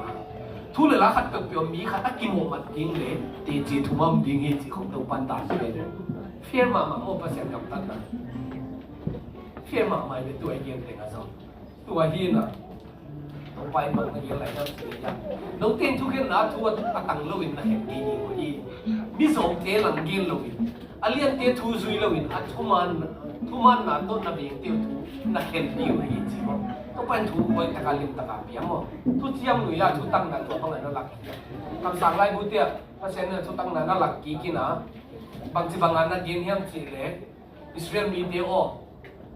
ทุเลยละขัดเป็นเปียมีขัดกิโลมันดิ้งเลยตีจีทุ่มดิ้งจีของตัวปันตาเลยเฟียร์มาโม่ภาษากับตันนะเฟียร์มาเป็นตัวเยี่ยมเต็งอ่ะซ้ำตัวเฮียน่ะต้องไปมันก็ยังไรก็เสียอย่างน้องเต้นทุกเห็นนะทัวร์ตั้งโลวินนะเห็นดีกว่าอีมีสองเทลังเกลโลวินอาเลียนเตทูซุยโลวินอัทุมันนะต้นนับเองเตียวทูนักเห็นดีกว่าอีจีมั้งต้องไปทูไว้ตะการลิมตะการเปียมั้งทุกเที่ยงหนุ่ยอะทุกตั้งนั้นตัวต้องไหนนั่นหลักคำสั่งไล่บุตรเนี่ยเพราะฉะนั้นทุกตั้งนั้นนั่นหลักกี่กินะบางทีบางงานนั่นเย็นเฮียงสิเลยอิสราเอลมีเดียโอ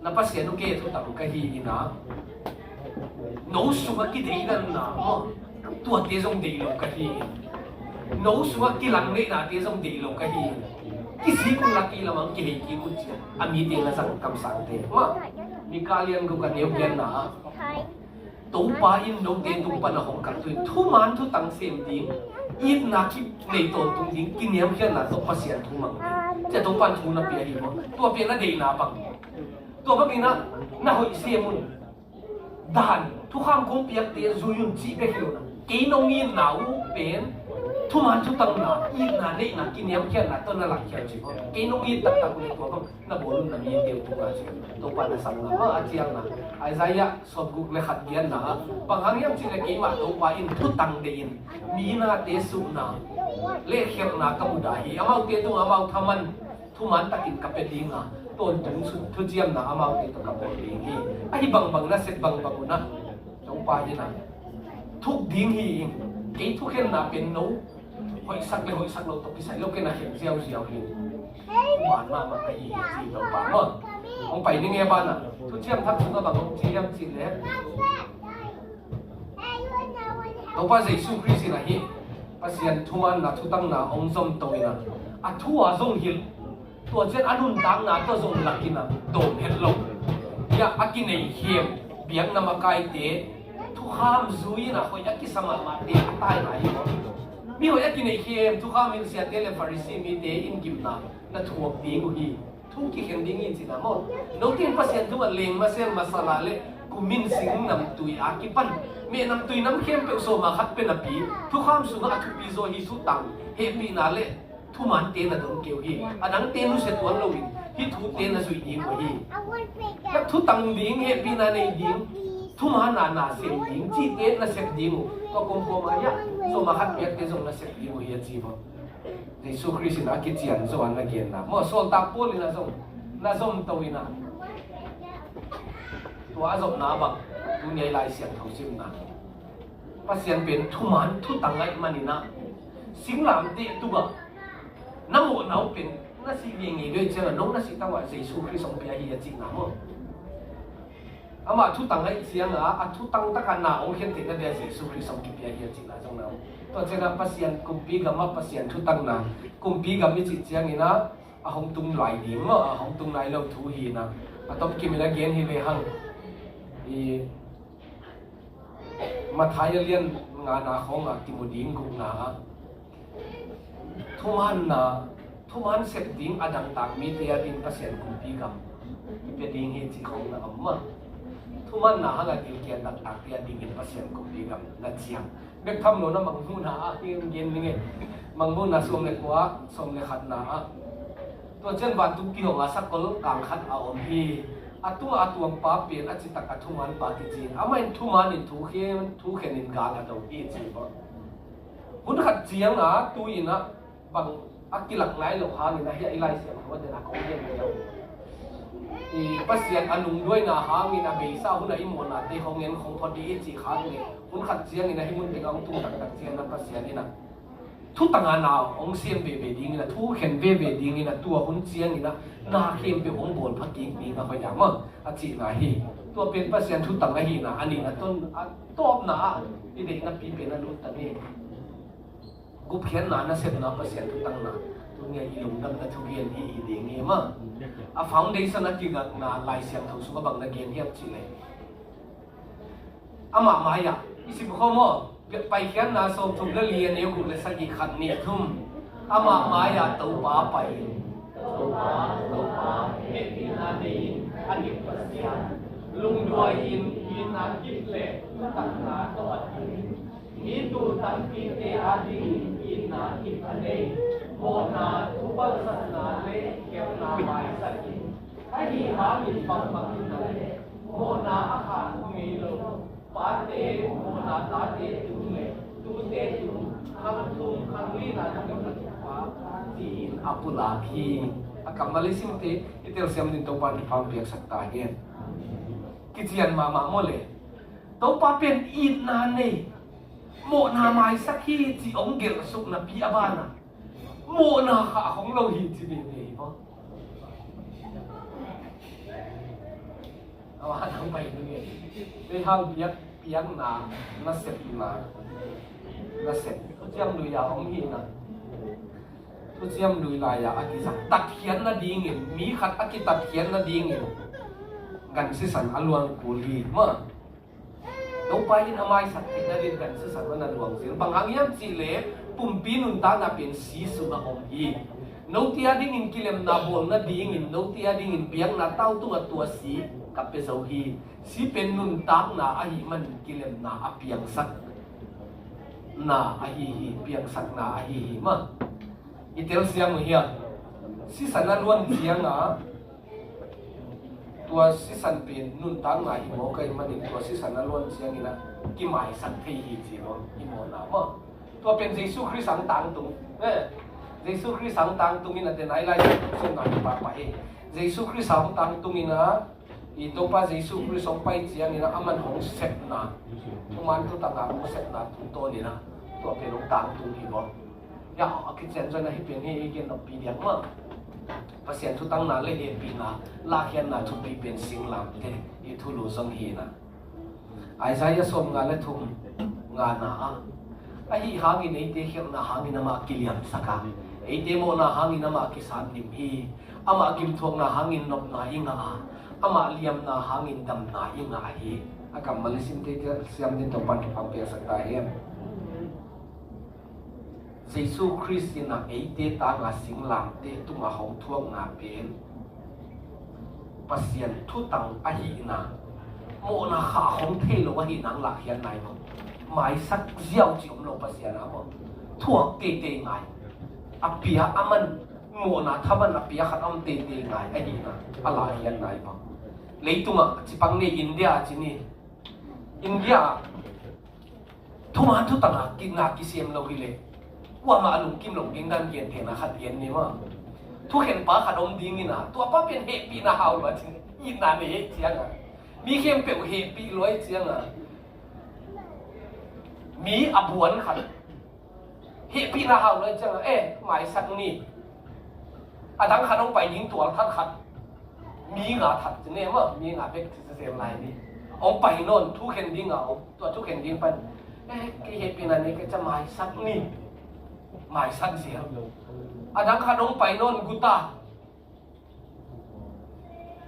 นับภาษาโอเคทุกตั้งก็ฮีนะโน้สุว่ากี่เดือนนะตัวเตี้ยทรงเดียวก็ฮีโน้สุว่ากี่หลังเลยนะเตี้ยทรงเดียวก็ฮีกี่สิ่งคนละกี่ละมั้งกี่กี่กุญแจอามีเตียงละสังคำสั่งเตียมามีการเรียนกูกันเดียวกันนะตุ้งป้าอินน้องเตียงตุ้งป้าหน้าของกันตัวทุมันทุตั้งเสียมดิ้งอินนักที่ในตัวตุ้งดิ้งกินเยี่ยมแค่นั้นต้องภาษาทุ่งมังจะตุ้งป้าทุ่งนับเปียดีมั้งตัวเปียนั่นเดียนาปังตัวบักนี่นะน่าหอยเสียมุนด่านทุกข้ามคงเปียกเตียซุยุนจีไปเหี่ยวนะกีนงยินหนาวเป็นทุมันทุตั้งนาอินนาเด็กนะกินเยี่ยมแค่นั้นต้นนั่นหลักแค่จีบกีนงยินตักในตัวก็น่าบ่ลุ้นน่ะมีเดียวทุกอาชีพตัวป้าจะสั่งนะว่าอาเจียงนะไอ้ใจยะสอบกุกเลยขัดเยียนนะบางครั้งยังจีเลยกีมาตัวป้าอินทุตั้งเดียนมีนาเตสุนะเล่เขียนนะกมุดาฮีอามาเตียตัวอามาทำมันทุมันตักินกับเป็นดิ้งอ่ะต้นถึงสุดทุเจียมนะอามาเตียตัวกับเป็นดิ้งฮีไอ้บางนะเสร็จบางนะตัวป้าอินนะทุกดิ้งฮีกีทุกเห็นนะเป็นโน้หอยสักเลยหอยสักเราตกที่ใส่ลูกแกน่ะเห็นเสียวฮีหวานมากมันก็ยีจีตัวป้าเมื่อของไปนี่ไงบ้านอ่ะทุเจียมทับถุงกับของเจียมจีเลยตัวป้าจะสู้คริสต์นะฮีภาษาทุมันนะทุตั้งนะองค์สมโตยนะอัฐัวทรงหิลตัวเจ้าอนุนตังนะตัวทรงหลักกินนะโดมเห็ดลงยาอากินในเขียมเบียงนามากายเตะทุกข้ามซุยนะคอยอากิสมามาเตะตายไหนมีคอยอากินในเขียมทุกข้ามมีเสียเตะเลฟาริซีมีเตะอินกิมนะนั่นถั่วปีกุฮีทุกที่เห็นดิ้งอินสินะมั้งน้องที่ภาษาทุมันเลงมาเส้นมาสลาเลกุมินสิงนำตุยอากิปันเมื่อนำตุยน้ำเข้มเป็นโซมาขัดเป็นอปีทุกข้ามสุนัขทุปีโซฮิสุตังเฮปีนาเลทุมันเตนะโดนเกี่ยวฮีอันนั้นเตนุเสตัวเราวินฮิทุเตนะสุยยิงฮีแล้วทุตังดิ้งเฮปีนาในดิ้งทุมันนาเสียงดิ้งจีเตนะเสกดิ้งก็คงพอมาเนี่ยโซมาขัดเปียกเตส่งนะเสกดิ้งฮีจีบในสุคริสต์นะกิจยันส่วนนักเรียนนะมั่วส่วนตาปูลินะส่งตัวนะตัวอาจจะน้าบังดูใหญ่ลายเสียงเขาซิมนะภาษาเป็นทุมันทุตังไงมันนี่นะสิ่งหลามเตะตัวน้ำมันเอาเป็นน่าสิเวียงงี้ด้วยเจ้าน้องน่าสิตั้งว่าเยซูคริสต์ทรงเปียฮีจริงนะมั่งอามาทุตังไงเสียงนะทุตังตะกันนะองค์เห็นถึงนั่นเดียวเยซูคริสต์ทรงเปียฮีจริงนะตรงนั้นตัวเจ้าภาษากุมปีกับมาภาษาทุตังนะกุมปีกับมิจิตเจียงนี่นะหงตุงไหลดิ่งหงตุงไหลเราทูฮีนะต้องกินมีละเกียนฮีเลยหังมาทายเรียนงานนาของติมุดิ้งกุนะทุมันเสพดิ้งอดังต่างมีเดียดิ้งภาษากุมปีกับเป็นดิ้งเฮจิของนะมั่งทุมันนะฮะกินเกียนต่างๆเดียดิ้งภาษากุมปีกับนัดเชียงเด็กทำโน่นมังมูนะที่เย็นนี่ไงมังมูนะส่งเล็กว่าส่งเล็กขัดนะตัวเช่นวันทุกกี่ของอาสักกลกางขัดเอาอมพีตัวป้าเปลี่ยนอาจิตกัทุมันปาติจีนอาไม่ทุมันนี่ทุกเขนินกาลเราอีจีบคุณขัดเจียงนะตัวอินะบางอากิลักไหลหลงหานี่นะเฮียไอไลเสียงว่าเดี๋ยวนักเขาเรียนเดียวปัสเซียนอนุด้วยนะหามีนะเบซ่าคุณไอหมดนะที่เขาเงินของพอดีจีขาเนี่ยคุณขัดเจียงนี่นะให้มึงเป็นเอาตุ้งตักเจียงนะปัสเซียนนี่นะ ทุตังอานาองเสียมเบเบดิ้งนะทุเข็นเบเบดิ้งนะตัวหุ่นเจียงนี่นะนาเข้มเป็นองบนพักกิ่งปีนะพยายามอาจีนาฮีตัวเป็นเปอร์เซ็นต์ทุตังอาฮีนะอันนี้นะต้นต้นนะอีเด็กนะปีเป็นนะรู้ตันนี่กุบเขียนนะเสพนะเปอร์เซ็นต์ทุตังนะตัวเนี้ยอีหลุมดำนะทุเรียนฮีอีเด็กนี่มั้งฟาวเดชั่นนะกินนะลายเสียงทุกสุขบังนะเกียนเฮียบจีเลยมายาอีสิบข้อมั้งไปเขียนนาสมทุกเรียนเนี่ยคุณเลยสักกี่ขันเนี่ยทุ่มมายาตัวป้าไปตัวป้าเฮ็ดปีนาดีอันนี้ปัสเซียลุงด้วยอินนาคิดเล่ตั้งนาตัวอินดูตั้งปีเตอาดีอินนาคิดอันนี้โมนาทุบศาสนาเล่เกี่ยวนาไปสักกี่ไอ้ที่หามีฟังอินนาโมนาอาคารมีโลปาเตโมนาตาเตตุเมตุเตตุคำตุงคำลีนาจุกติปาจีนอัปุลาพีอากาศมาเลเซียเตอิตาลีมันต้องการฟังเพียงสักตาเงี้ยกิจยันมาโมเลต้องปาเป็นอินนาเนโมนาไม้สักที่จีองเกลสุกนะปีอาบานะโมนาขาของเราหินจีนี่นี่ปะเอาว่าทำไมเนี่ยได้ทางเปียกนาน่าเสพนาน่าเสพเขาเจียมดูยาของหินนะเขาเจียมดูลายาอากิสักตัดเขียนนะดีเงี้ยมีขัดอากิตัดเขียนนะดีเงี้ยกันสิสันอลวงกุลีมั้งเราไปยินอามายสักที่นั่นเรียนกันสิสันวันนั้นหลวงสิบางครั้งยังจีเล่ปุ่มปีนุนตานาเป็นสีสุนัขอมฮีโนตีอาดิ้งอินกิเลมนาบวงนาดิ้งอินโนตีอาดิ้งอินเปียงนาเต้าตัวสีกับเป็นเสาฮีสีเป็นนุนตานาอาหิมันกิเลมนาอเปียงสักนาอาหิเปียงสักนาอาหิมั้งอีเตลเสียงเฮียสิสันนั้นล้วนเสียงนะตัวสิสันเป็นนุนตั้งไหนโมกัยมันอีกตัวสิสันนั้นล้วนเสียงนี่นะกี่หมายสันที่หีจีโมอีโมนามั้งตัวเป็นเยซูคริสต์สังตังตุงเยซูคริสต์สังตังตุงนี่นะแต่ไหนล่ะส่งหน่อยป้าเยซูคริสต์สังตังตุงนี่นะอีตัวป้าเยซูคริสต์ส่งไปเสียงนี่นะอามันของเสพนะตัวมันตัวต่างหากของเสพนะตัวนี่นะตัวเป็นของตังตุงนี่บ่อย่าเอาคิดเส้นจนให้เป็นให้เกี่ยวกับปีเดียวมั้งภาษาทุตังนาเลยปีนาลาเขียนนาทุกปีเป็นสิ่งลำเตอีทุลุสังฮีนะไอ้ใจจะส่งงานและทุ่มงานนะไอ้หางินไอ้เด็กนะหางินมากิเลียมสักการไอ้เดโมนะหางินมากิสานนิมฮีอามากิมทวงนะหางินนบนาอิงาอามาเลียมนะหางินดำนาอิงาฮีอากามาเลสิมเตจะเสียมดินตปันที่พังเปียสักตาเฮียเยซูคริสต์นะไอ้เตตางาสิงลามเตตุมาของทวงนาเป็นปัสยันทุตังอหินาโมนาขาของเทโลวะหินังหลักเฮียนไหนมั้งหมายสักเจียวจิ๋มโลปัสยันนะมั้งทั่วเตไงอภิยาอามันโมนาทับันอภิยาขัดอมเตไงไอ้หินะอะไรเฮียนไหนมั้งเลยตุมาจิปังเนี่ยอินเดียจีนี่อินเดียทุมาทุตังกินนากิเซียมโลกิเลว่ามาลุงกิมหลงกินดันเกียนเทนะขัดเกียนนี่ว่าทุกเห็นป้าขัดอมดิ้งนี่นะตัวป้าเป็นเฮปีนาฮาวมาจริงยินนาเนเฮเจียงอ่ะมีเข้มเปียวเฮปีร้อยเจียงอ่ะมีอบวนขัดเฮปีนาฮาวเลยเจียงอ่ะหมายสักนี่อาดังขัดลงไปยิงตัวทัดขัดมีงาทัดจะเนี่ยว่ามีงาเป็นเสียงไรนี่องไปโน่นทุกเห็นดิ้งอ่ะตัวทุกเห็นดิ้งไปเฮปีนานี่ก็จะหมายสักนี่หมายสั้นเสียอาดังขาดงไปโน่นกุตา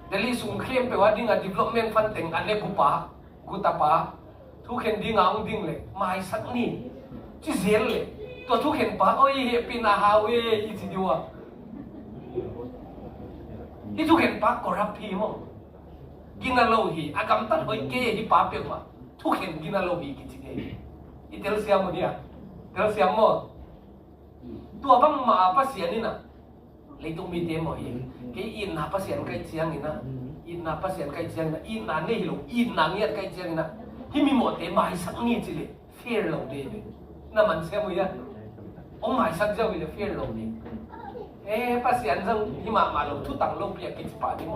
เดลี่สุ่มเข้มไปว่าดิ้งอ่ะ development funding อันเล็กกุตาป้าทุกเห็นดิ้งอ่ะองดิ้งเลยหมายสักนี่จีเสียเลยตัวทุกเห็นป้าโอ้ยเฮปีนาฮาวเวอีสิดีวะที่ทุกเห็นป้าก็รับพี่มั้งกินอะไรโลหีอากำตัดหอยเกยที่ป้าเปียกมาทุกเห็นกินอะไรโลหีกิจเกยอีเทลเซียมเนี่ยเทลเซียมมั้งตัวบางมาภาษานี่นะเลยต้องมีเดโมเองแค่อินนาภาษาใกล้เชียงนี่นะอินนาภาษาใกล้เชียงนะอินนาเนี่ยหลงอินนาเนี่ยใกล้เชียงนะที่มีหมดแต่หมายสักนี่จิเลยเฟียร์ลงเดย์นั่นมันเสียมั้ยอ่ะองหมายสักเจ้าวิเลยเฟียร์ลงเดย์ภาษาจังที่มาลงทุตังลงเปียกิจปาดิโม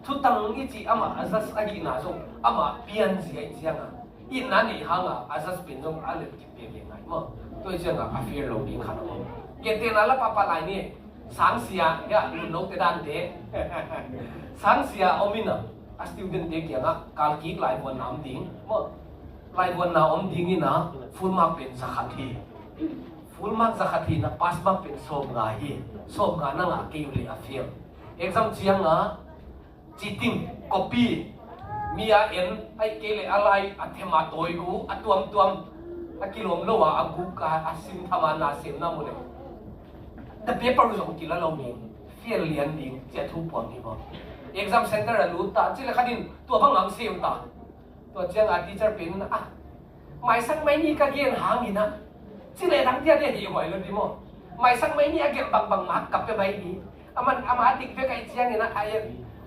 ทุตังอีจีอามาอาซัสอากินาส่งอามาเปลี่ยนเสียเชียงอ่ะ อินนั้นนี่ฮังอาศัยเป็นตรงอะไรกินเป็นยังไงมั้งตัวเจ้าอาฟิร์ลงดิ้งขันมั้งเกณฑ์เตนั่นละปะลายนี่สังเสียเนี่ยลุนนกเตดันเดสังเสียอมินะสตูเดนเด็กยังการคิดไลฟ์วันน้ำดิ้งมั้งไลฟ์วันน้ำดิ้งนี่นะฟูลมาเป็นสักขัดทีฟูลมาสักขัดทีนะปัสมาเป็นส่งงานส่งงานนั่งอาเกี่ยวเลยอาฟิร์exam chiang cheating copy mia en ai kele alai athema toigu atuam akilom lowa aguka asim thamana semna mole the paper was on kila lo mi fear lian ding che thu pon ni bo exam center a lu ta chile khadin tu bang am sem ta to chiang a teacher pin mai sang mai ni ka gen hang ni na chile dang tia de hi hoi lo di mo mai sang mai ni a ge bang mak kap pe mai ni aman amatik pe kai chiang ni na ai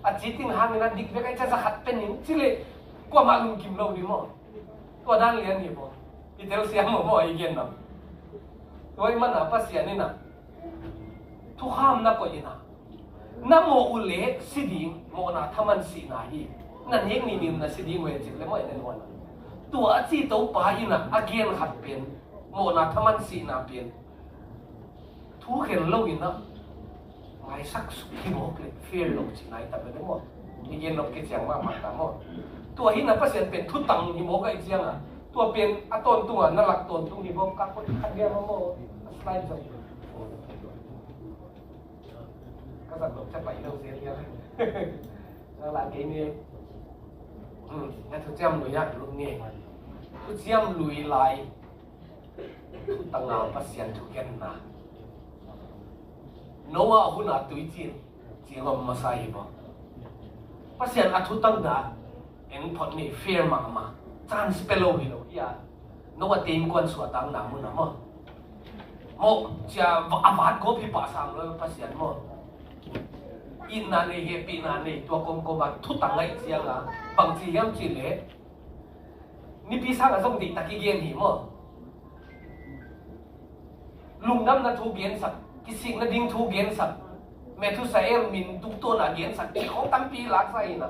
a cheating hang ni na dik pe kai cha sa khat pen ni chile kwa malum kim lo di mo to dan lian ni bo itel siam mo ai gen na toy man a pa sian ni na thu ham na ko ina na mo ule siding mo na thaman si na hi na nek ni nim na siding we chik le mo ene no na tu a chi to pa ina again khat pen mo na thaman si na pen thu khen lo ina mai sak su ki mo ple fear lo chi nai ta be mo ni gen lo ke chiang ma ta mo tu hi na pa sen pen thu tang ni mo ka chiang a tu pen a ton tu na lak ton tu ni bo ka ko khat ge mo slide zo các bạn chắc bảy đâu dễ nhá nó là cái này nhà thứ trăm lùi nhát luôn nè thứ trăm lùi lại thứ tăng nào bắt xiên thu kiến na nó mà hôm nào tuổi chín chỉ ngom mà sai bỏ bắt xiên à thu tăng đã em phật này fair mà chance pelo hi lo ya nó mà tìm quan sửa tăng nào muốn nào mà cha vặt có phi pa sang rồi bắt xiên mà in na ne happy na ne to kom ba thu tang ngai chiang a bang chi yam chi le ni pi sang a song ti taki gen hi mo lung nam na thu gen sak ki sing na ding thu gen sak me thu sa em min tu to na gen sak ki khong tam pi lak sai na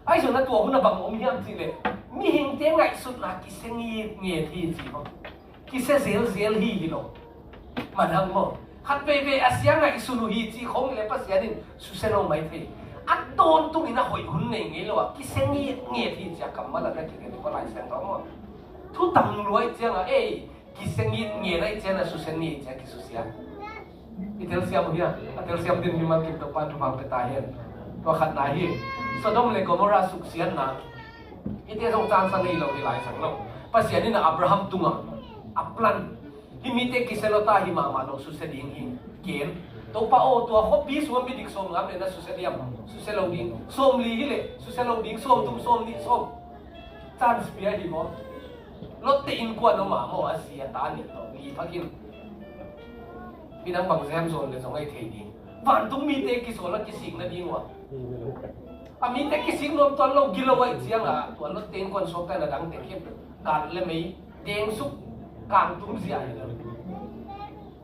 ai so na to hu na bang om hiam chi le mi hing te ngai sut na ki seng yi nge thi chi mo ki se zel hi lo manang mo khát về Asia ngày sunu hi chi không lẽ pas gia đình suseno mai thế at ton tung ina hoi hun này nghe lo ki sengi nghe thì cha cầm mà là cái có lại sang đó mà thu tầm lối cha là ki sengi nghe lại cha là suseni cha ki susia itel siam hiya itel siam din himan ki to pan thang pe ta hen to khat na hi Sodom le Gomorrah suk sian na itel song chan sang lo ni lại sang lo pas gia đình Abraham tunga aplan himite kiselota hi mama no suseding hi ken to pa o to hobby suam bi dik som ngam le na susediam suselo ding som li hi le suselo ding som tum som ni som chance pia hi mo lotte in kwa no ma mo asia ta ni to li phakin binang bang jam zon le zongai thei ding van tum mi te ki sola ki sing na ding wa ami te ki sing nom ton lo gilawai chiang a to lotte in kon sok ta na dang te khep kan le mei deng suk càng tung gì ai nữa,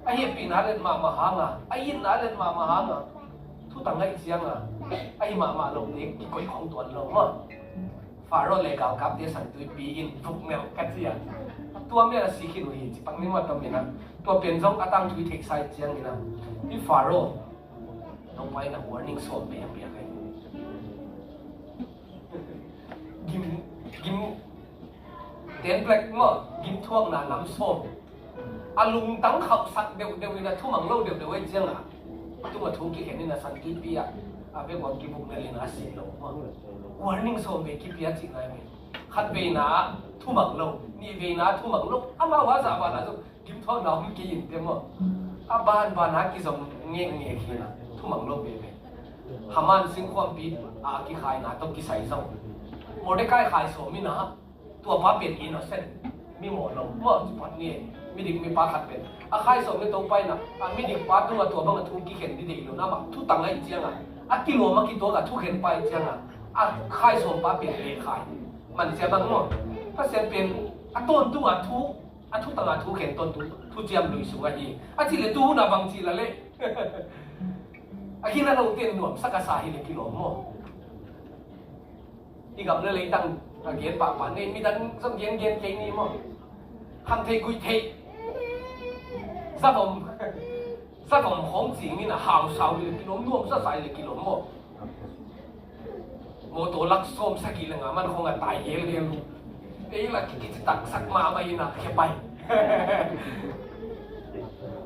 ai hiệp bị nát lên mà hang à, ai yên nát lên mà hang à, thu tăng ngay chiang à, ai mà lồng đấy cái coi không tuần lồng mà, phá rồi lại搞cáp để sản tươi bị in phục mèo cắt gì à, tua mẹ là xí khi rồi chỉ bằng những hoạt động này nè, tua biến giống cái tăng tươi thiệt sai chiang này nè, đi phá rồi, không phải là warning sốt bè cái, kim tiền black mà kim thuốc là nắm xôm, lùng tắng khẩu sạch đều là thu mảng lâu đều ấy riêng à, tu mà thu cái này là sản kỹ bia, về còn cái bụng này là xịn lâu mà, warning xôm về kỹ bia chỉ này mình, khát về ná thu mảng lâu, ni về ná thu mảng lâu, mà hóa ra là rồi kim thuốc nào cũng kỹ thế mà, ban ná cái dòng nghe khi là thu mảng lâu về, Haman sinh quan bị cái khai ná tông cái sai dòng, Mordecai khai số mình náตัวป้าเป็นอินโนเซนต์มีหมอลงเมื่อปัจจุบันมีดิมีป้าขัดเป็นใครส่งในตัวไปนะมีดิป้าตัวบางทุกกี่เห็นดีๆนะมาทุกต่างไอ้เจียงกิโลมากี่ตัวกับทุกเห็นไปเจียงใครส่งป้าเป็นเลขายมันเสียบางมั่งถ้าเสียเป็นต้นตัวทุกต่างทุกเห็นต้นทุกเจียมลุยสุวรรณที่เลตู้นะบางทีละเล่ที่นั่นเราเตียนหน่วมสักกะสาหิเลกิโลมั่ง ที่กับเลยตั้งเกียนปากป่านนี่มีดันสังเกียนเกียนเก่งนี่มั้งคำเทกุยเทสับผมของจริงนี่นะหาวสาวเลยกิโลนุ่มซะใส่เลยกิโลมั้งโมตัวลักส้มสักกี่เลยมันคงจะตายเยอะเลยไอ้ละกิจตักสักมาไม่นะแค่ไป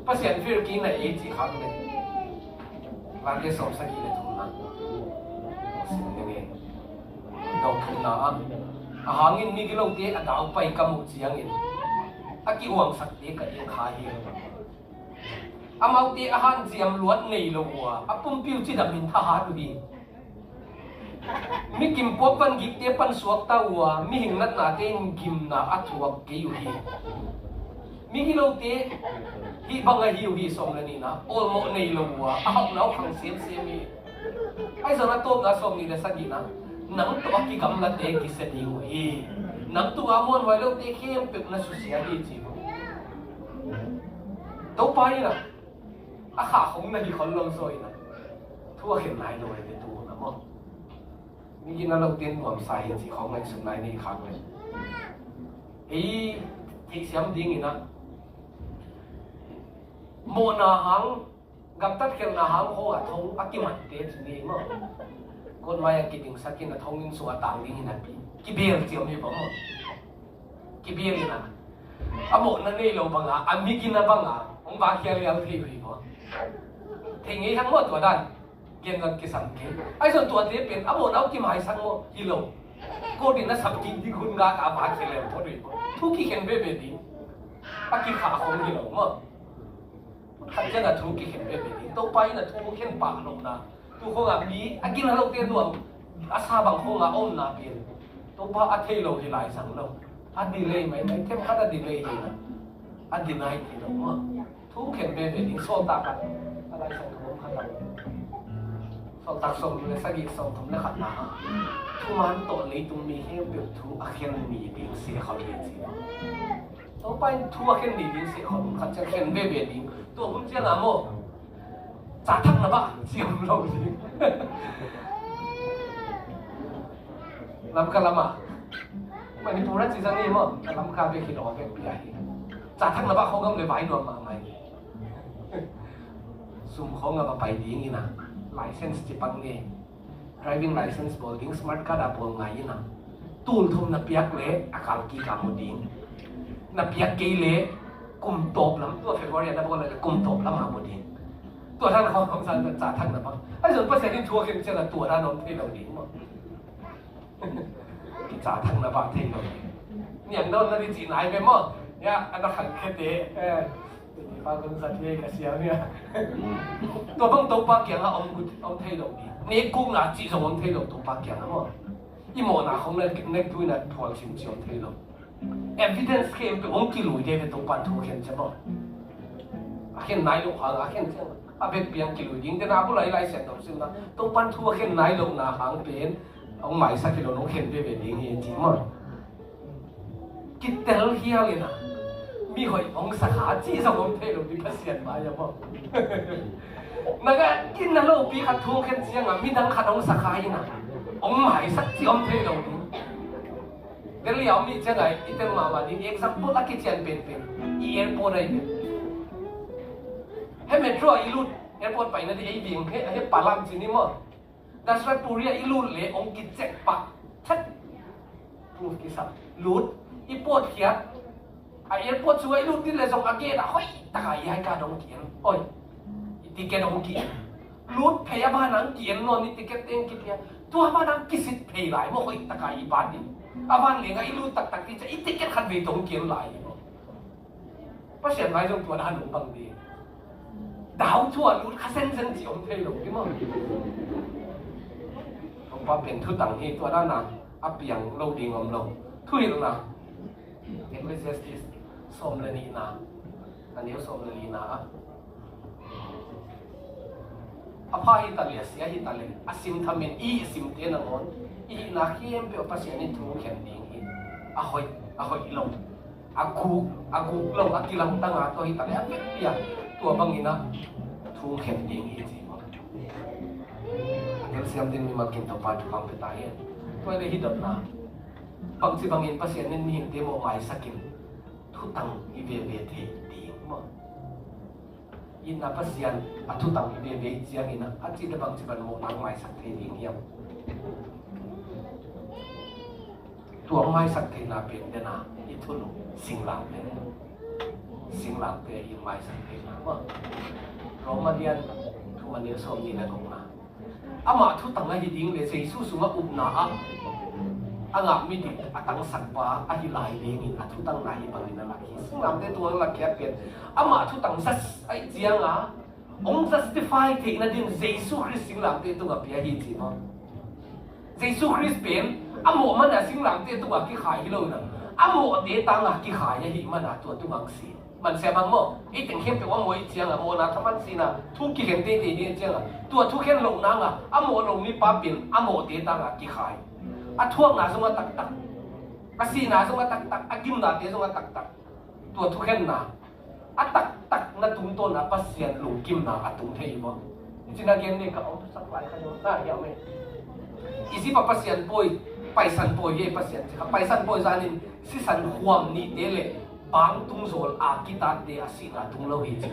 ภาษาฟิลิปปินส์เอจีครั้งเลยร้านที่ส้มสักกี่เลยทุกนั้นสิ่งนี้ดอกทุนนะอาหารเงินมีกิโลเดียวดาวไปกำมุจียงเงินอากิหวังสักเดียกันยังขายเองอามาตีอาหารเจียมล้วนในโลวัวอาปุ่มปิ้วที่ดำมินทหารดีมีกิมพวกปันกิเตปันสวกตาวัวมีหิงนัดนาเตงกิมนาอัตวกเกยุฮีมีกิโลเตฮีบังไอฮิวฮีสมเลนี่นะโอลโมในโลวัวอาหารเราขังเสียมีไอ้สารตัวกาสมนี่เดสักกี่นะนังตัวกิกำลังเตกิเสดีหูฮีนังตัวอามวนไว้แล้วเตเข้มเป็ดนัสุเสียดีจีบตัวไปนะอาขาของนายคนลงซอยนะทั่วเห็นนายโดยในตัวนะมั้งนี่กินแล้วเราเตียนหวมใส่สิของนายสุดนายนี่ครั้งเลยที่เสียมดิ้งนะโมนาหังกับตัดเขียนนาหังเขาอะทงอากิมันเตะสินี่มั้งคนมาอยากกินดิ้งสักกินนะทงยิงสวดต่างดิ้งนะพี่กิเบียร์เจียวมีบ้างมั้งกิเบียร์นะอาโมนั่นนี่เราบังอ่ะอามีกินนะบังอ่ะผมบางทีเราเที่ยวอยู่มั้งทีนี้ทั้งหมดตัวด้านเกี่ยงกันกี่สังเกตไอ้ส่วนตัวที่เป็นอาโมเอาที่หมายสังโมฮิโลโกดินะสับกินที่คุณกาอาบาเขลพอดีทุกที่เห็นเบบดีอากิขาของฮิโลมั้งขันเจ้าน่ะทุกที่เห็นเบบดีตัวไปน่ะทุกเห็นปากลงนะทุกคนอ่ะมีอากินฮัลโหลเตียนรวมอาซาบางคนอ่ะอ้อมนาเป็นตัวป้าอาเทโลที่หลายสังโลอาดีเลยไหมเข้มขัดอาดีเลยนะอาดีนายที่เรามั้งทุกเห็นเบบดีโซตากันอะไรสังคมขัดส่งตักส่งเลยสักกี่ส่งทำได้ขัดหนาทุกวันตัวนี้ตรงมีให้เปรียบทุกอาเคนมีดิ้งเสียเขาเรียนสิต่อไปทุกอาเคนมีดิ้งเสียเขาขัดจะเคนเบบดิ้งตัวผมเจ้าหน้าโมจ่าทักนะบ้าเสียงเราสิลำกันละมาไม่มีตัวนั้นจีซันนี่มั้งลำคาเบคิดออกเป็นใหญ่จ่าทักนะบ้าเขาก็เลยไหวนวมมาไหมซุ่มเขาเงาไปดีงี้นะlicense Jepang ni driving license boarding smart card apol ngai na tul thum na piak le akal ki kamuding na piak ke le kum top lam to February na bol le kum top lam amuding to than khong san cha thang na ba ai son pa se ni thua kem che la to ra nom thei lo ding mo ki cha thang na ba thei lo niang don na di ji nai be mo ya an da khang khe deฟังคนสัตย์เอกเสียเนี่ยตัวบังตัวปากเกียงอ่ะอมเทโลดีนี่กุ้งน่ะจีสมอมเทโลตัวปากเกียงอ่ะมั้งอีโมน่ะของเนี่ยเน็กด้วยน่ะทวงชิมจีอมเทโล evidence เข้มไปองค์กิลุยเดเป็นตัวปันทุกเห็นใช่มั้งอาเห็นนายลูกหางอาเห็นเช่นอาเป็นเปียงกิลุยดิ้งแต่น่าผู้ไล่เสร็จตัวซึ่งนะตัวปันทุกเห็นนายลูกน่ะหางเป็นเอาหมายสักกิโลน้องเห็นเป็นดิ้งเห็นจริงมั้งกิเตลเฮียเลยนะมีหอยองสาขาจีสมองเทลมีพัศยันมาอย่างมั้งนั่นก็กินนั่นโลปีขัดทุ่งเข็นเสียงอ่ะมีดังขัดองสาขาอย่างน่ะองหมายสักจีอมเทลนี่เดี๋ยวเรามีเจ้าไงอีเต็มมาวันนี้ example ลักกี้เชียนเป็นอีแอร์พอร์ตอะไรเนี่ยให้เมโทรอีลูดแอร์พอร์ตไปนั่นที่ไอ้บิงให้ปาลัมจีนี่มั้งดัชรัตปูเรียอีลูดเลยองกิจเจ็กปักชัดพูดกี่สับลูดอีปวดเขียดไอ้เอร์พอร์ตช่วยลูกที่เลยส่งอาเกตอ่ะเฮ้ยตะไคร้ให้การดองเกียนโอ้ยติเกตดองเกียนลูกพยาบาลนังเกียนนอนนี่ติเกตเองกินเนี่ยตัวบ้านนังกิสิทธิ์เพย์ไหลมั่วเฮ้ยตะไคร้บ้านดิอาบ้านเลี้ยงไอ้ลูกตักที่จะอีติเกตขันไปดองเกียนไหลเพราะเสียงไหลตรงตัวนั้นหนุ่มบางดีดาวทั่วลูกข้าเส้นจีอมเทลงที่มั้งผมว่าเป็นทุตังที่ตัวด้านนั้นอับเปียงโลดีงอมลงทุยลงนะเอ็กเลเซียสติสสมเลนีนาอันนี้สมเลนีนาอภัยตาเลียเสียหิตาเลอาซิมทำเป็นอีซิมเตนังอนอีนักเขียนเปียวภาษาเนี่ยถูกเขียนดิ้งอีอาหอยลงอากูลงอากิลังตั้งอาตัวหิตาเลอาเปียตัวบางนี่นะถูกเขียนดิ้งอีจีมั้งเดี๋ยวเสียมดินมีมากินตัวปลาจุกคำไปตายตัว ตัวเลยฮิดนะบางทีบางอินภาษาเน้นหินเดโมไม่สักินทุตังอีเวเวทีดีมั้งอินนับภาษาทุตังอีเวเวจียงอินนะอาทิตย์บางทีมันโมนังไม่สักทีดีเงี้ยตัวไม่สักทีน่าเป็นเดนะอีทุลุสิงหลังเลยสิงหลังเปย์อินไม่สักทีนะมั้งโรมาเดียนทุมันเนียสอมนี่นะกงนะอามาทุตังไอ้ดิ่งเลยเสียสู้สู้มาอุบนาอังมิดิอังสักว่าอันที่ลายเลี้ยงอันทุตังนายบางนั่นแหละซึ่งเราได้ตัวเราแค่เปลี่ยนอามาทุตังสัสไอเจียงองค์ justify ที่นั่นดิเยซูคริสต์สิ่งเราได้ตัวเปียหิจีมั้งเยซูคริสต์เป็นอาโมมันน่ะสิ่งเราได้ตัวกี่ขายกิโลนึงอาโมเดตังกี่ขายยังหิมันน่ะตัวมังสีมันเสียบางโมไอ้ถึงเข้มเป็นว่าโมยเจียงโมนะถ้ามันสีน่ะทุกกี่เข้มเตะเจียงตัวทุกเข้มลงนั่งอาโมลงนี่ป้าเป็นอาโมเดตังกี่ขายทั่วหน้าสมัยตักสีหน้าสมัยตักกิมหน้าเตะสมัยตักตัวทุกเข้มหน้าตักนั่นตุ้งต้นนะปัสเซียนลงกิมหน้าตุ้งเทียบจริงๆนะเกมนี้ก็เอาสักหลายขนาดน่าเยอะไหมอีสิปัสเซียนป่วยไปสันป่วยเย่ปัสเซียนไปสันป่วยจานินสิสันความนี่เดเล่บางตุ้งโซลอากิตาเดอาสีหน้าตุ้งเล่าเหตุ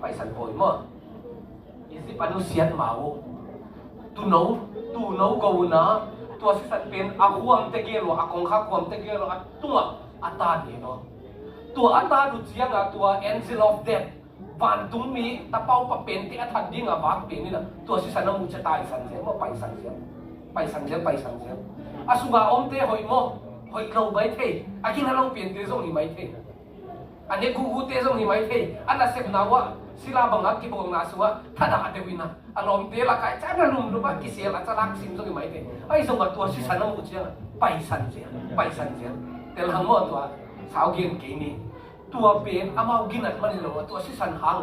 ไปสันป่วยมั้งอีสิปนุเซียนมาโอตูโน่กูนะตัวสิสันเป็นอาความเตเกลอากงข้าความเตเกลอตัวอัตตาเนี่ยเนาะตัวอัตตาดูเจียงตัว angel of death วันตุงมีตะเป้าปะเป็นที่อัฐดิ่งวางเป็นนี่นะตัวสิสันน้ำมุจตายสันเสียว่าไปสันเสียอาสุกาอมเตหอยโมหอยเราไม่เทอากินเราเปลี่ยนเตส่งนี่ไม่เทอันนี้กูเตส่งนี่ไม่เทอันนั้นเสพนาวะศิลาบังคับกิบงนาสัวถ้าด่าเดวินะอารมณ์เดลักไอ้จ้าเราลุมรู้ป่ะกิเสียละจะรักสิ่งส่งนี่ไม่เทไอ้ส่งกับตัวสิสันน้ำมุจยังไปสันเสียแต่ละหมดตัวสาวเกินเก่งนี่ตัวเป็นอามากินอันมันเลยตัวสิสันหาง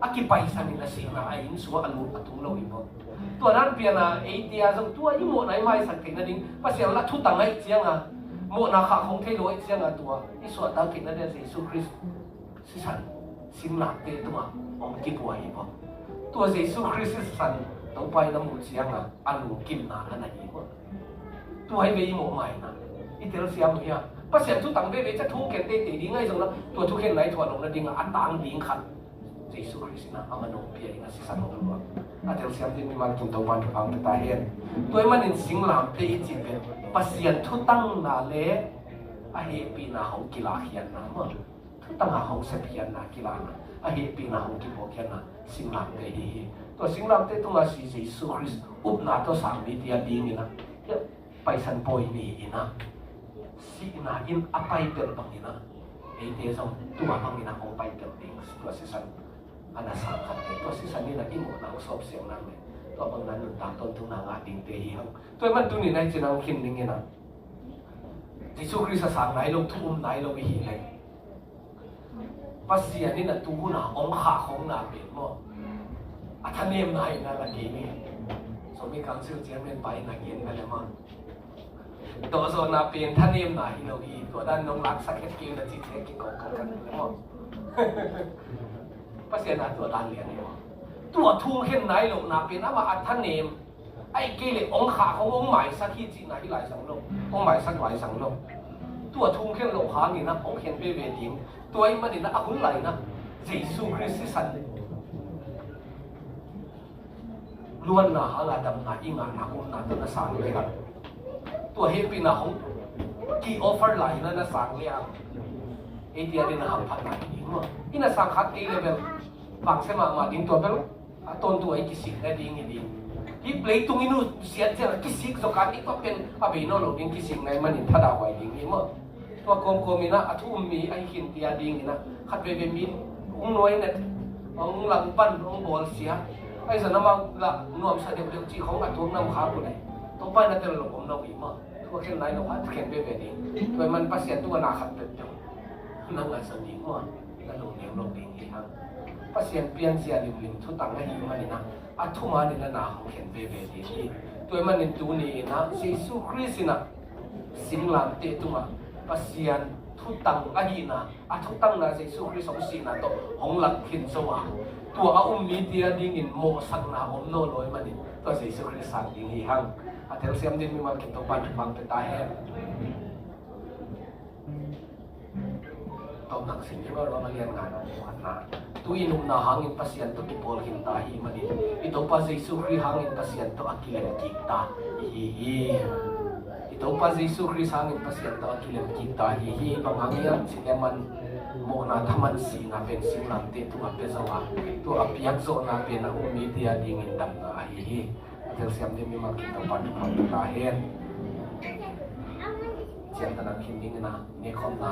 อากิไปสันนี่นะสินะไอ้ยินสัวอันมุอัตุงเราอีกบ่ตัวนั้นเปลี่ยนไอเดียจงตัวยิ่งโมไหนไม่สักทีนั่นเองภาษาละทุตังไอเจียงโมนาขาของเทโลไอเจียงตัวที่ส่วนตั้งกินนั่นเองเยซูคริสต์สิสันสิมหลักเตตัวองค์กิบวยบ่ตัวเยซูคริสต์สิสันต้องไปน้ำมุเจียงอันลุกินนาขนาดนี้บ่ตัวให้เวย์โมใหม่นะอีเทลเซียมเฮียภาษาทุตังเวย์จะทุกเกณฑ์เตะดีง่ายจงนะตัวทุกเกณฑ์ไหนถั่วลงนั่นเองอันต่างดิ้งขัดเยซูคริสต์นะอามันองเพียงสิสันองค์อาจจะเสียงที่มีมันกินตัววันฟังแต่ตาเห็นตัวมันอินสิงหลามเตยจีเป็นภาษาทุตังนาเลอาเฮปีนาของกีฬาเขียนนะมั้งทุตังหาของเสพียนนากีฬานะอาเฮปีนาของกีฬาเขียนนะสิงหลามเตยตัวสิงหลามเตยตัวมาสิเยซูคริสต์อุปนาตัวสามวิทยาดีนี่นะไปสันปอยนี่นะสินาอินอภัยเปิดบางนี่นะเอเดซองตัวบางนี่นะของไปเปิดเองตัวสิสันอันนั้นสำคัญตัวสิสันนี่นะที่หมดเราสอบเสียงนั่งเลยตัวบางนั้นตามต้นทุนนางอาดิ่งเตียงตัวมันตัวนี้ในจีนเราคิดอย่างนี้นะเยซูคริสต์สั่งไหนลงทุ่มไหนลงหินเลยภาษานี่นะตัวน่ะองค์ขาของนาเป็นมั้งอัฐเนียมไหนนั่นละกี่นี่สมัยกลางชื่อเจียงเป็นไปนักเรียนไปแล้วมั้งตัวโซนนาเป็นท่านเนียมไหนเราอีตัวด้านน้องหลักสักแค่กิ้วนะจิตแค่กิ้งกองกันแล้วมั้งภาษาหน้าตัวด้านเรียนเนี่ยตัวทุ่งเห็นไหนลงนาเป็นว่าอัฐเนียมไอ้เกลี่ยองค์ขาขององค์ใหม่สักที่จีนไหนที่หลายสังโลกองค์ใหม่สักหลายสังโลกตัวทุ่งเห็นโลหะนี่นะองค์เห็นเบเวดิงตัวไอ้มันนี่นะอาหุ่นไหลนะเยซูคริสต์สันล้วนนะหางาดำนะอิงานะอุ้มนะตัวน่ะสางเลยครับตัวเฮปีนะของกีออฟเฟอร์ไหลนั่นน่ะสางเลยอ่ะไอเดียนี่นะหักพันไหลดิ้งมั้งอิน่ะสางคัดเอเลเวลบางเสมาดิ้งตัวเป็นต้นตัวไอ้กิสิกได้ดิ้งไอ้ดิ้งที่เปลี่ยนตรงนี้นู่นเสียเจ้ากิสิกสกัดนี่ก็เป็นอาบีโนโลดิ้งกิสิกไงมันนี่ถ้าดาวไว้ดิ้งนี่มั้งตัวกลมๆนี่นะอัฐุมมีไอ้หินเตียดิ้งนี่นะคัดเวเวมินองน้อยเนี่ยองหลังปั้นองบอลเสียไอ้สนามละนวมเสด็จเร็วจีของอัฐมน้ำขาบุไรต้องไปนั่นเตลผมเราอีกมั้งทั่วเข็นไหนเราพัดเข็นเบเบดิ้งโดยมันปัสเซียนตัวนาขัดเป็นจังนั่งไงสนิมมั้งแล้วลงเหนียวลงดิ้งอีกครั้งปัสเซียนเปลี่ยนเสียริมทุตังให้หิวมันนี่นะอัฐุมานี่นะนาของเข็นเบเบดิ้งโดยมันนี่ตัวนี้นะเยซูคริสต์นะสิงหลังเตตัวปัสเซียนทุตังอาหินะอัฐุตังนะเยซูคริสต์ของสินะตัวของหลักขินสว่าง tua media ding in mo sak na om no loi mani to sei su khri sang ding hi hang atel siam din mi mal ki to pan pang pe ta he to nak sin ko ro malian nga no na tu inum na hangin pasien to kipol hin ta hi mani ito pa sei su khri hangin pasien to akilen kita hi ito pa sei su khri hangin pasien to akilen kita hi bangangian sineman mo na thaman si na pen sing lam te tu ape zawa tu apiak zo na pe na media ding in dam na hi atel siam de mi ma ki to pan pang ta hen chen ta na kin ding na ne khom na